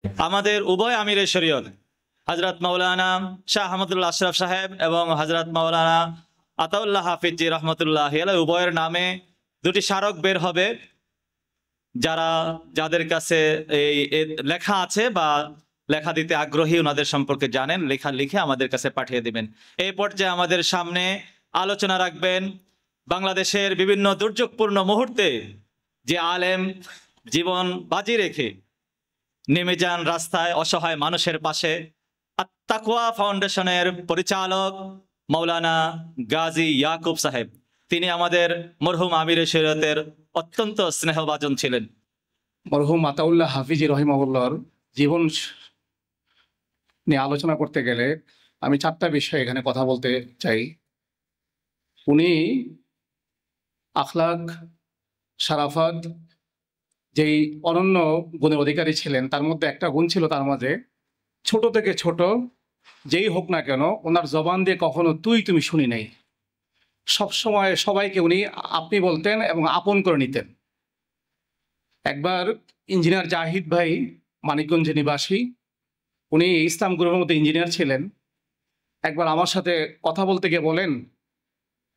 আমাদের উভয় আমিরের শরীয়ত হযরত মাওলানা শাহ আহমদুল্লাহ আশরাফ সাহেব এবং হযরত মাওলানা আতাউল্লাহ হাফিজি রহমতুল্লাহ আলাইহি উভয়ের নামে দুটি স্মারক বের হবে। যাদের কাছে এই লেখা আছে বা লেখা দিতে আগ্রহী, ওনাদের সম্পর্কে জানেন, লেখা লিখে আমাদের কাছে পাঠিয়ে দিবেন। এই পর্যায়ে আমাদের সামনে আলোচনা রাখবেন বাংলাদেশের বিভিন্ন দুর্যোগপূর্ণ মুহূর্তে যে আলেম জীবন বাজি রেখে নেমে যান রাস্তায় অসহায় মানুষের পাশে, আত-তাকওয়া ফাউন্ডেশনের পরিচালক মাওলানা গাজী ইয়াকুব সাহেব। তিনি আমাদের মরহুম আমিরে শরীয়তের অত্যন্ত স্নেহভাজন ছিলেন। মরহুম আতাউল্লাহ হাফিজি রহিমাহুল্লাহর জীবন নিয়ে আলোচনা করতে গেলে আমি 4টা বিষয়ে এখানে কথা বলতে চাই। উনি আখলাক, শারাফাত, যেই অনন্য গুণের অধিকারী ছিলেন, তার মধ্যে একটা গুণ ছিল তার মাঝে, ছোট থেকে ছোট যেই হোক না কেন ওনার জবান দিয়ে কখনো তুই তুমি শুনি নাই। সবসময় সবাইকে উনি আপনি বলতেন এবং আপন করে নিতেন। একবার ইঞ্জিনিয়ার জাহিদ ভাই, মানিকগঞ্জ নিবাসী, উনি ইসলাম গ্রুপের মধ্যে ইঞ্জিনিয়ার ছিলেন। একবার আমার সাথে কথা বলতে গিয়ে বলেন,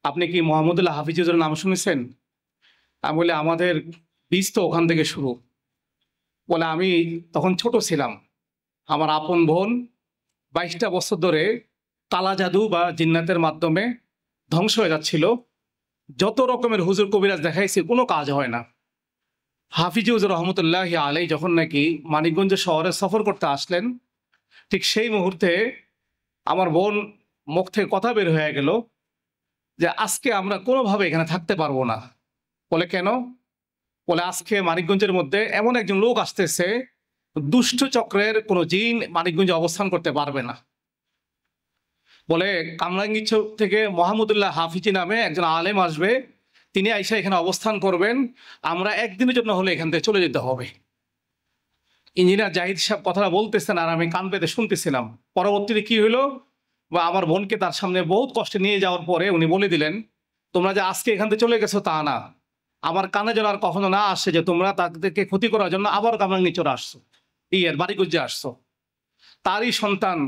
আপনি কি মোহাম্মদুল্লাহ হাফিজের নাম শুনেছেন? আমি বলি, আমাদের বীজ তো ওখান থেকে শুরু। বলে, আমি তখন ছোট ছিলাম, আমার আপন বোন 22টা বছর ধরে কালা জাদু বা জিন্নাতের মাধ্যমে ধ্বংস হয়ে যাচ্ছিল। যত রকমের হুজুর কবিরাজ দেখাইছি, কোনো কাজ হয় না। হাফিজ হুজুর রহমতুল্লাহ আলাই যখন নাকি মানিকগঞ্জ শহরে সফর করতে আসলেন, ঠিক সেই মুহূর্তে আমার বোন মুখ থেকে কথা বের হয়ে গেল যে আজকে আমরা কোনোভাবে এখানে থাকতে পারবো না। বলে, কেন? বলে, আজকে মানিকগঞ্জের মধ্যে এমন একজন লোক আসতেছে, দুষ্ট চক্রের কোনো জিন মানিকগঞ্জে অবস্থান করতে পারবে না। বলে, কামরাঙ্গীর থেকে মোহাম্মদুল্লাহ হাফিজি নামে একজন আলেম আসবে, তিনি আইসা এখানে অবস্থান করবেন, আমরা একদিনের জন্য হলে এখান থেকে চলে যেতে হবে। ইঞ্জিনিয়ার জাহিদ সাহেব কথাটা বলতেছেন আর আমি কান পেতে শুনতেছিলাম। পরবর্তীতে কি হলো, বা আমার বোনকে তার সামনে বহুত কষ্টে নিয়ে যাওয়ার পরে উনি বলে দিলেন, তোমরা যে আজকে এখান থেকে চলে গেছো তা না, আমার কানে যেন আর কখনো না আসে যে তোমরা তাদেরকে ক্ষতি করার জন্য আবার কামরাঙ্গীর চলে আসছো, বাড়িগুজ্জে আসছো। তারই সন্তান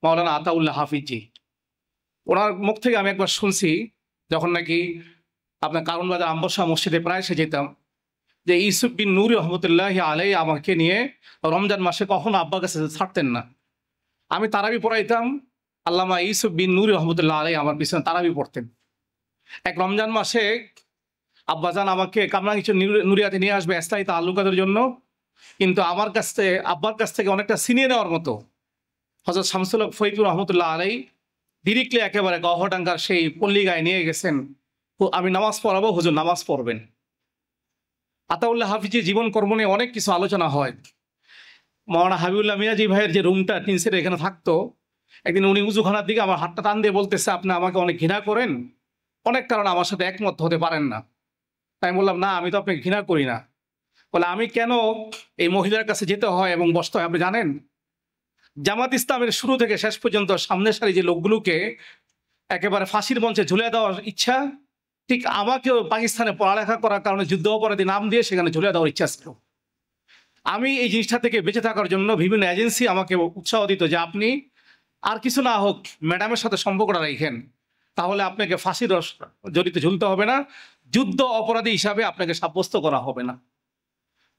মাওলানা আতাউল্লাহ হাফিজি, ওনার মুখ থেকে আমি একবার শুনছি, যখন নাকি আপনার কারণ বাজার আম্বরশাহ মসজিদে প্রায় এসে যেতাম, যে ইউসুফ বিন নূরি রহমতুল্লাহ আলাই আমাকে নিয়ে রমজান মাসে কখনো আব্বার কাছে ছাড়তেন না। আমি তারাবি পড়াইতাম, আল্লামা ইউসুফ বিন নূরি রহমতুল্লাহ আলাই আমার পিছনে তারাবি পড়তেন। এক রমজান মাসে আব্বাজান আমাকে কামরাঙ্গীর নুরিয়াতে নিয়ে আসবে ইসলামী তাআল্লুকাতের জন্য, কিন্তু আমার কাছে আব্বার কাছ থেকে অনেকটা ছিনিয়ে নেওয়ার মতো হযরত শামসুল হক ফরিদপুর রহমতুল্লাহ আলাই ডিরেক্টলি একেবারে গহ্বরডাঙ্গার সেই পল্লিগায় নিয়ে গেছেন, আমি নামাজ পড়াবো, হুজুর নামাজ পড়বেন। আতাউল্লাহ হাফিজি জীবন কর্ম নিয়ে অনেক কিছু আলোচনা হয়। মাওলানা হাবিবুল্লাহ মিয়াজি ভাইয়ের যে রুমটা টিনসের এখানে থাকতো, একদিন উনি উজুখানার দিকে আমার হাতটা টান দিয়ে বলতেছে, আপনি আমাকে অনেক ঘৃণা করেন, অনেক কারণে আমার সাথে একমত হতে পারেন না। তাই বললাম, না, আমি তো আপনাকে ঘৃণা করি না। বলে, আমি কেন এই মহিলার কাছে যেতে হয় এবং বসতে হয় আপনি জানেন? জামাত ইসলামের শুরু থেকে শেষ পর্যন্ত সামনের সারি যে লোকগুলোকে একেবারে ফাঁসির মঞ্চে ঝুলে দেওয়ার ইচ্ছা, ঠিক আমাকেও পাকিস্তানে পড়ালেখা করার কারণে যুদ্ধ অপরাধী নাম দিয়ে সেখানে ঝুলে দেওয়ার ইচ্ছা ছিল। আমি এই জিনিসটা থেকে বেঁচে থাকার জন্য বিভিন্ন এজেন্সি আমাকে উৎসাহ দিত যে আপনি আর কিছু না হোক ম্যাডামের সাথে সম্পর্কটা রাখেন, তাহলে আপনাকে ফাঁসির জড়িত ঝুলতে হবে না, যুদ্ধ অপরাধী হিসাবে আপনাকে সাব্যস্ত করা হবে না।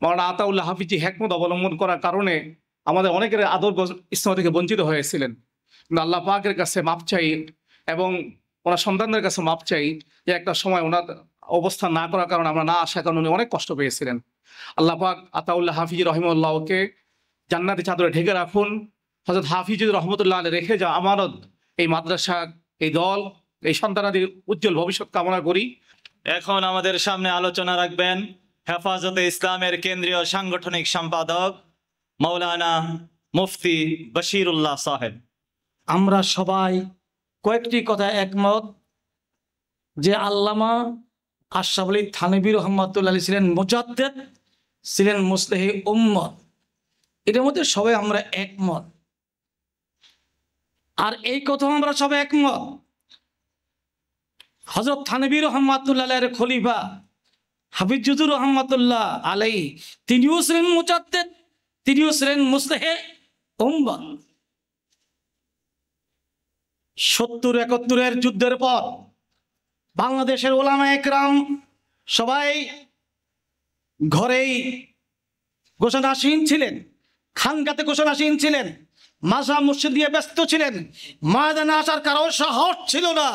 মাওলানা আতাউল্লাহ হাফিজি হিকমত অবলম্বন করার কারণে আমাদের অনেকের আদর ইসলাম থেকে বঞ্চিত হয়েছিলেন। কিন্তু আল্লাহ পাকের কাছে মাপ চাই এবং ওনার সন্তানদের কাছে মাপ চাই যে একটা সময় ওনার অবস্থান না করার কারণে আমরা না আসার কারণে উনি অনেক কষ্ট পেয়েছিলেন। আল্লাহ পাক আতাউল্লাহ হাফিজি রহিমাহুল্লাহকে জান্নাতি চাদরে ঢেকে রাখুন। হযরত হাফিজুর রহমতুল্লাহ আলাইহি রেখে যা আমানত, এই মাদ্রাসা, এই দল, এই সন্তানাদির উজ্জ্বল ভবিষ্যৎ কামনা করি। এখন আমাদের সামনে আলোচনা রাখবেন হেফাজতে ইসলামের কেন্দ্রীয় সাংগঠনিক সম্পাদক মাওলানা মুফতি বশিরুল্লাহ সাহেব। আমরা সবাই কয়েকটি কথা একমত যে আল্লামা আশরাফ আলী থানভী রহমাতুল্লাহ আলাইহি ছিলেন মুজাদ্দিদ, ছিলেন মুসলিহি উম্মত, এটার মধ্যে সবাই আমরা একমত। আর এই কথা আমরা সবাই একমত, হযরত থানভী রহমাতুল্লাহ আলাইহির খলিফা হাফিজুর রহমাতুল্লাহ আলাইহি তিনিও ছিলেন মুজাদ্দিদ, তিনিও ছিলেন মুসলিহে উম্মাহ। 70-71 যুদ্ধের পর বাংলাদেশের ওলামা একরাম সবাই ঘরেই ঘোষণাসীন ছিলেন, খানকাতে ঘোষণাসীন ছিলেন, মাঝা মসজিদ দিয়ে ব্যস্ত ছিলেন, ময়দানে আসার কারো সাহস ছিল না।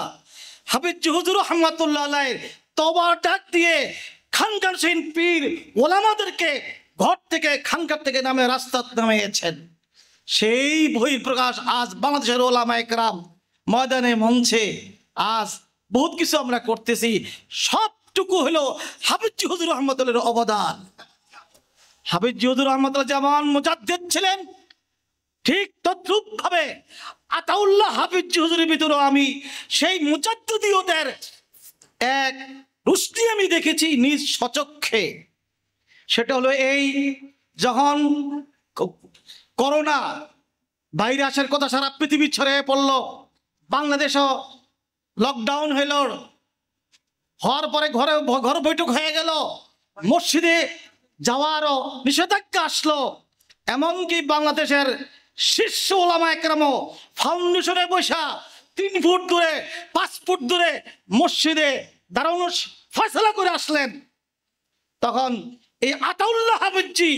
হাফিজ হুজুর রহমাতুল্লাহ আলাইহির তওবার ডাক দিয়ে খানকাসীন পীর ওলামাদেরকে ঘর থেকে খানকার থেকে নামে রাস্তাত নামিয়েছেন। সেই বহির প্রকাশ আজ বাংলাদেশের ওলামা একরাম ময়দানে মঞ্চে আজ বহুত কিছু আমরা করতেছি, সবটুকু হলো হাফিজ হুজুর রহমাতুল্লাহর অবদান। হাফিজ হুজুর রহমাতুল্লাহ যেমন মুজাদ্দিদ ছিলেন, ঠিক তদ্রূপ ভাবে আতাউল্লাহ হাফিজ হুজুরের ভিতরে আমি সেই মুজাদ্দিদীয়দের এক রুশনি আমি দেখেছি নিজ স্বচক্ষে। সেটা হলো এই, যখন করোনা ভাইরাসের কথা সারা পৃথিবী ছড়িয়ে পড়লো, বাংলাদেশও লকডাউন হইল, হওয়ার পরে ঘর বৈঠক হয়ে গেল, মসজিদে যাওয়ারও নিষেধাজ্ঞা আসলো। এমনকি বাংলাদেশের শীর্ষ ওলামা একরামও ফাউন্ডেশনে বসা 3 ফুট দূরে 5 ফুট দূরে মসজিদে দাঁড়ানোর ফয়সালা করে আসলেন। তখন এই আতাউল্লাহ হাফিজি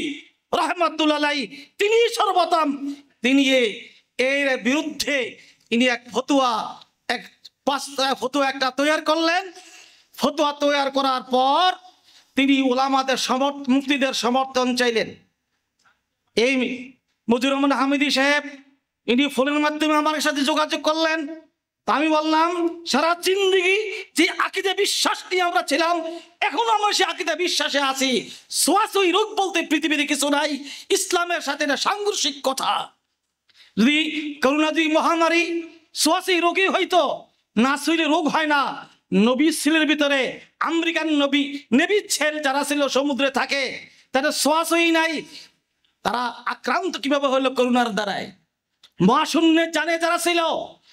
রহমাতুল্লাহ আলাইহি তিনি সর্বপ্রথম তিনি এর বিরুদ্ধে ইনি এক ফতোয়া একটা তৈরি করলেন। ফতোয়া তৈরি করার পর তিনি ওলামাদের মুফতিদের সমর্থন চাইলেন। এই মুজিবুর রহমান হামিদি সাহেব ইনি ফোনের মাধ্যমে আমার সাথে যোগাযোগ করলেন। তা আমি বললাম, সারা জিন্দেগি যে আকীদা বিশ্বাস নিয়ে আমরা ছিলাম, এখনো আমরা সেই আকীদা বিশ্বাসে আছি। ছোঁয়াছুঁই রোগ বলতে পৃথিবীতে কিছু নাই, ইসলামের সাথে এটা সাংঘর্ষিক কথা। যদি করোনা যদি মহামারী ছোঁয়াছুঁই রোগী হইতো, না ছুঁইলে রোগ হয় না। নবী ছেলের ভিতরে আমেরিকান নেভি ছেলে যারা ছিল সমুদ্রে থাকে, তাদের ছোঁয়াছুঁই নাই, তারা আক্রান্ত কিভাবে হলো করোনার দ্বারায়? মহাশূন্যে জানে যারা ছিল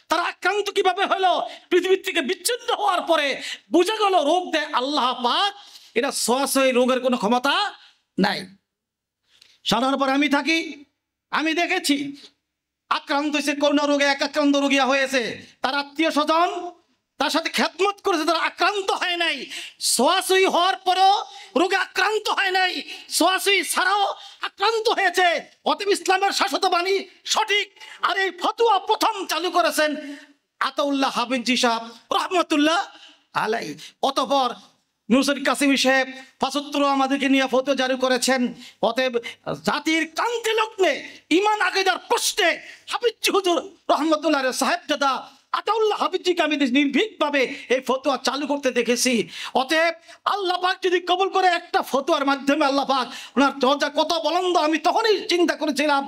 তারা আক্রান্ত কিভাবে হলো? পৃথিবীর থেকে বিচ্ছিন্ন হওয়ার পরে বোঝা গেল রোগ দেয় আল্লাহ পাক, এটা ছোঁয়াছুঁই রোগের কোনো ক্ষমতা নাই। সাধারণ পরে আমি থাকি, আমি দেখেছি আক্রান্ত হয়েছে করোনা রোগে, এক আক্রান্ত রোগিয়া হয়েছে, তার আত্মীয় স্বজন তার সাথে খেদমত করেছে, তারা আক্রান্ত হয় নাই। ছোঁয়াছুঁই হওয়ার পরেও রোগে আক্রান্ত হয় নাই, ছোঁয়াছুঁই ছাড়াও আক্রান্ত হয়েছে। অতএব ইসলামের শাশ্বত বাণী সঠিক। আর এই ফতোয়া প্রথম চালু করেছেন আতাউল্লাহ হাফিজি সাহেব রহমতুল্লাহ আলাইহি। অতঃপর নুসরত কাসিমি সাহেব 75 আমাদেরকে নিয়ে ফতোয়া জারি করেছেন। অতএব জাতির কান্তি লগ্নে ঈমান আকীদার প্রশ্নে হাফিজি হুজুর রহমতুল্লাহ সাহেব দাদা আতাউল্লাহ হাফিজিকে আমি নির্ভীকভাবে এই ফতোয়া চালু করতে দেখেছি। অতএব আল্লাহ পাক যদি কবুল করে একটা ফতোয়ার মাধ্যমে আল্লাহ পাক ওনার দরজা কত বলন্দ, আমি তখনই চিন্তা করেছিলাম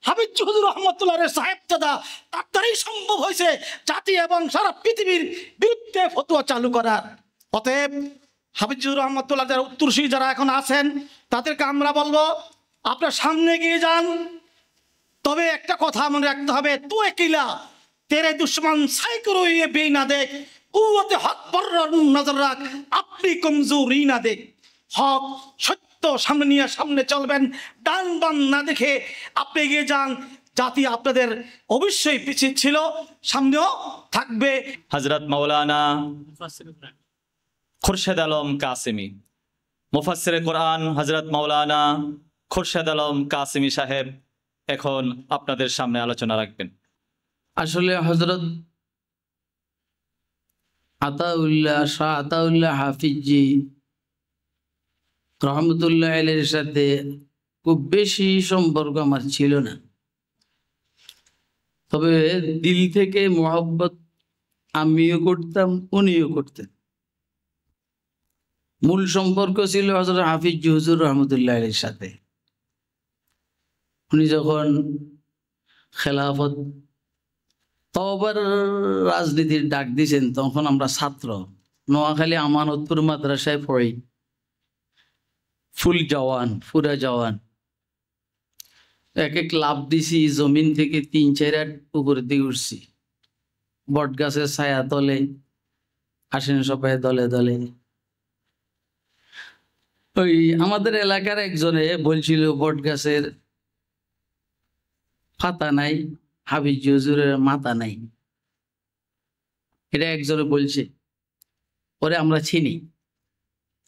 হাফিজ হুজুর রহমতুল্লাহ সাহেব দাদা তার দ্বারাই সম্ভব হয়েছে জাতি এবং সারা পৃথিবীর বিরুদ্ধে ফতোয়া চালু করার। অতএব হাফিজ হুজুর রহমতুল্লাহ যারা উত্তরসূরি যারা এখন আছেন, তাদেরকে আমরা বলবো আপনার সামনে গিয়ে যান। তবে একটা কথা মনে রাখতে হবে, তো একিলা তেরে দুশ্মন সাইকরো ये बे ना देख কুওয়াতে হক पर নজর রাখ আপনি কমজোরি না দেখ। হক সত্য সামনে নিয়ে সামনে চলবেন, ডান বাম না দেখে আপনি এগিয়ে যান। জাতি আপনাদের অবশ্যই পিছিয়ে ছিল, সামনেও থাকবে। হযরত মাওলানা খুরশেদ আলম কাসেমি, মুফাসসিরে কোরআন হযরত মাওলানা খুরশেদ আলম কাসেমি সাহেব এখন আপনাদের সামনে আলোচনা রাখবেন। আসলে হযরত আতাউল্লাহ শাহ আতাউল্লাহ হাফিজি রহমতুল্লাহ আলাইহির সাথে খুব বেশি সম্পর্ক আমার ছিল না, তবে দিল থেকে মোহাব্বত আমিও করতাম, উনিও করতেন। মূল সম্পর্ক ছিল হযরত হাফিজ হুজুর রহমতুল্লাহ আলাইহির সাথে। উনি যখন খেলাফত তওবার রাজনীতির ডাক দিয়েছেন, তখন আমরা ছাত্র নোয়াখালী আমানতপুর মাদ্রাসায় পড়ি, পুরা জওয়ান। এক লাভ দিছি, জমিন থেকে 3-4 হাত উপরের দিকে উঠছি, বট গাছের ছায়া তলে আসেন সবাই দলে দলে। ওই আমাদের এলাকার একজনে বলছিল বট গাছের ফাতা নাই, হাফিজ হুজুরের মাথা নাই। এটা একজনে বলছে, পরে আমরা চিনি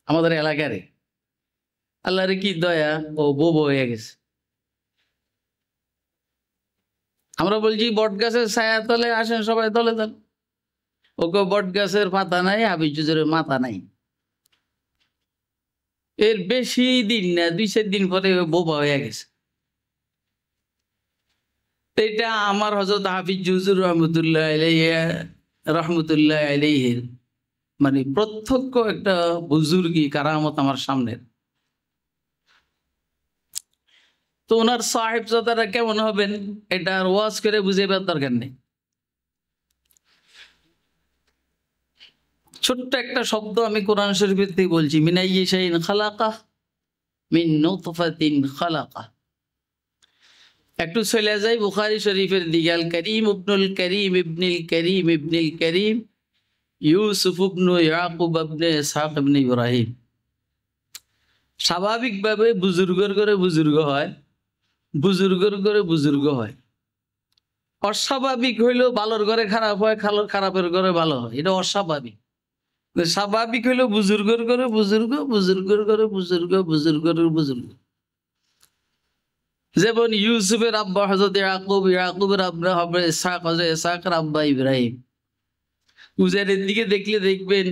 আমাদের এলাকারে। আল্লাহরে কি দয়া, ও বোবো হয়ে গেছে। আমরা বলছি বট গাছের ছায়া তলে আসেন সবাই দলে দলে, ওকে বট গাছের পাতা নাই, হাফিজ হুজুরের মাথা নাই। এর বেশি দিন না, 2-4 দিন পরে বোবা হয়ে গেছে। এটা আমার হযরত হাফিজ হুজুর রহমতুল্লাহ আলাইহির মানে প্রত্যক্ষ একটা বুজুর্গি কারামত আমার সামনের। তো ওনার সাহেবজাদারা কেমন হবেন এটা আর ওয়াজ করে বুঝাইবার দরকার নেই। ছোট্ট একটা শব্দ আমি কোরআন শরীফের থেকে বলছি, মিনাইয়ি শাইইন খালাকা মিন নুতফাতিন খালাকা। একটু চলে যাই বুখারী শরীফের দিকে। আল করিম ইবনুল করিম ইবনুল করিম ইবনুল করিম ইউসুফ ইবনু ইয়াকুব ইবনে ইসহাক ইবনে ইব্রাহিম। স্বাভাবিকভাবে বুজুর্গের করে বুজুর্গ হয়, বুজুর্গের করে বুজুর্গ হয়। অস্বাভাবিক হইলেও ভালোর ঘরে খারাপ হয়, খারাপের ঘরে ভালো হয়, এটা অস্বাভাবিক। স্বাভাবিক হইলেও বুজুর্গের করে বুজুর্গ, বুজুর্গের করে বুজুর্গ, বুজুর্গের বুজুর্গ। যেমন ইউসুফের আব্বা হযরত ইয়াকুব, ইয়াকুবের আব্বা হবে ইসহাক, হযরত ইসহাকের আব্বা ইব্রাহিম। উজাইরের দিকে দেখলে দেখবেন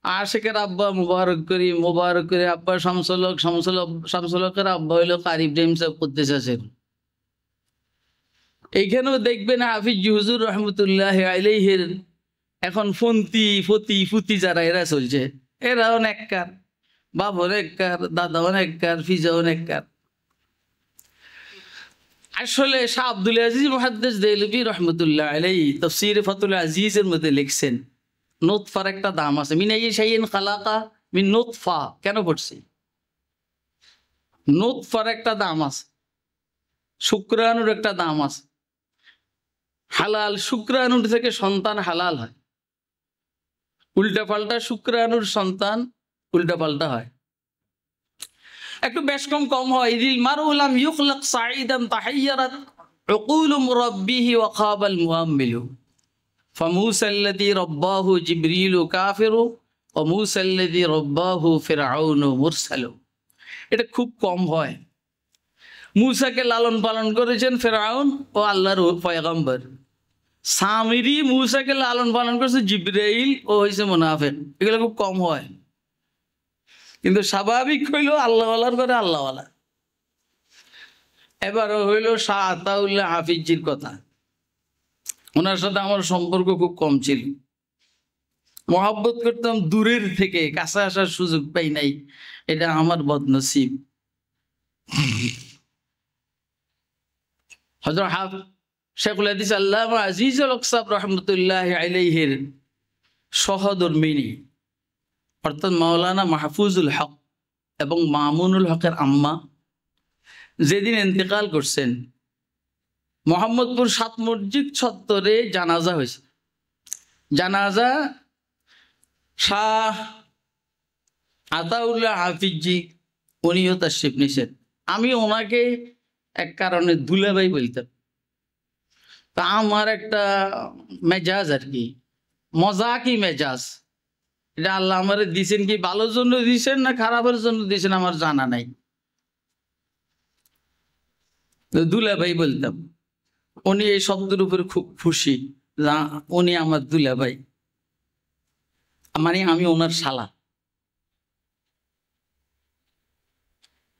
আশেকের আব্বা মুবারক করি, মুবারক করে আব্বা শামসুলক, শামসুলকের আব্বা হইলো কারি ইব্রাহিম সাহেব কুদ্দুস আছেন। এইখানেও দেখবেন হাফিজ হুজুর রহমতুল্লাহ আলাইহির এখন ফুতি যারা এরা চলছে, এরাও নেককার, বাপও নেককার, দাদাও নেককার, ফিজাও নেককার। আসলে শাহ আব্দুল আজিজ মুহাদ্দিস দেহলভী রহমতুল্লাহ আলাইহি তাফসীর ফাতুল আজিজের মধ্যে লিখছেন নুতফার একটা দাম আছে। মিনাইয়ি শাইইন খালাকা মিন নুতফা কেন পড়ছি? নুতফার একটা দাম আছে, শুক্রাণুর একটা দাম আছে। হালাল শুক্রাণুর থেকে সন্তান হালাল হয়, উল্টা পাল্টা শুক্রাণুর সন্তান উল্টা পাল্টা হয়, একটু বেশ কম হয়। ইদিল মারউলাম ইউখলাক সাঈদান তাহাইয়ারাত উকুলু মুরাব্বিহি ওয়া খাবাল মুআম্মিলু ফামূসা আল্লাযী রাব্বাহু জিবরিলু কাফিরু ওয়া মূসা আল্লাযী রাব্বাহু ফিরআউনু মুরসালু। এটা খুব কম হয়। মূসাকে লালন পালন করেছেন ফিরআউন ও আল্লাহর পয়গম্বর। সামিরি মূসাকে লালন পালন করেছে জিবরাইল ও হইছে মুনাফিক। এগুলো খুব কম হয়, কিন্তু স্বাভাবিক হইল আল্লাহওয়ালার করে আল্লাহওয়ালা। এবার হইল শাহ আতাউল্লাহ হাফিজির কথা। ওনার সাথে আমার সম্পর্ক খুব কম ছিল, মহব্বত করতাম দূরের থেকে, কাছে আসার সুযোগ পাই নাই, এটা আমার বদনসিব। হযরত শেখুল হাদিস আল্লামা আজিজুল হক সাহেব রহমতুল্লাহ আলাইহির সহধর্মিণী অর্থাৎ মাওলানা মাহফুজুল হক এবং মামুনুল হকের আম্মা যেদিন ইন্তেকাল করছেন, মোহাম্মদপুর 7 মসজিদ চত্বরে জানাজা হয়েছে। জানাজা শাহ আতাউল্লাহ হাফিজি উনিও তাশরিফ নিয়েছেন। আমি ওনাকে এক কারণে দুলাভাই বলতাম। তা আমার একটা মেজাজ আর কি, মজাকি মেজাজ, এটা আল্লাহ আমার দিছেন কি ভালোর জন্য দিছেন না খারাপের জন্য দিছেন আমার জানা নাই। দুলাভাই বলতাম। উনি এই শব্দের উপরে খুব খুশি, উনি আমার দুলাভাই, মানে আমি ওনার শালা।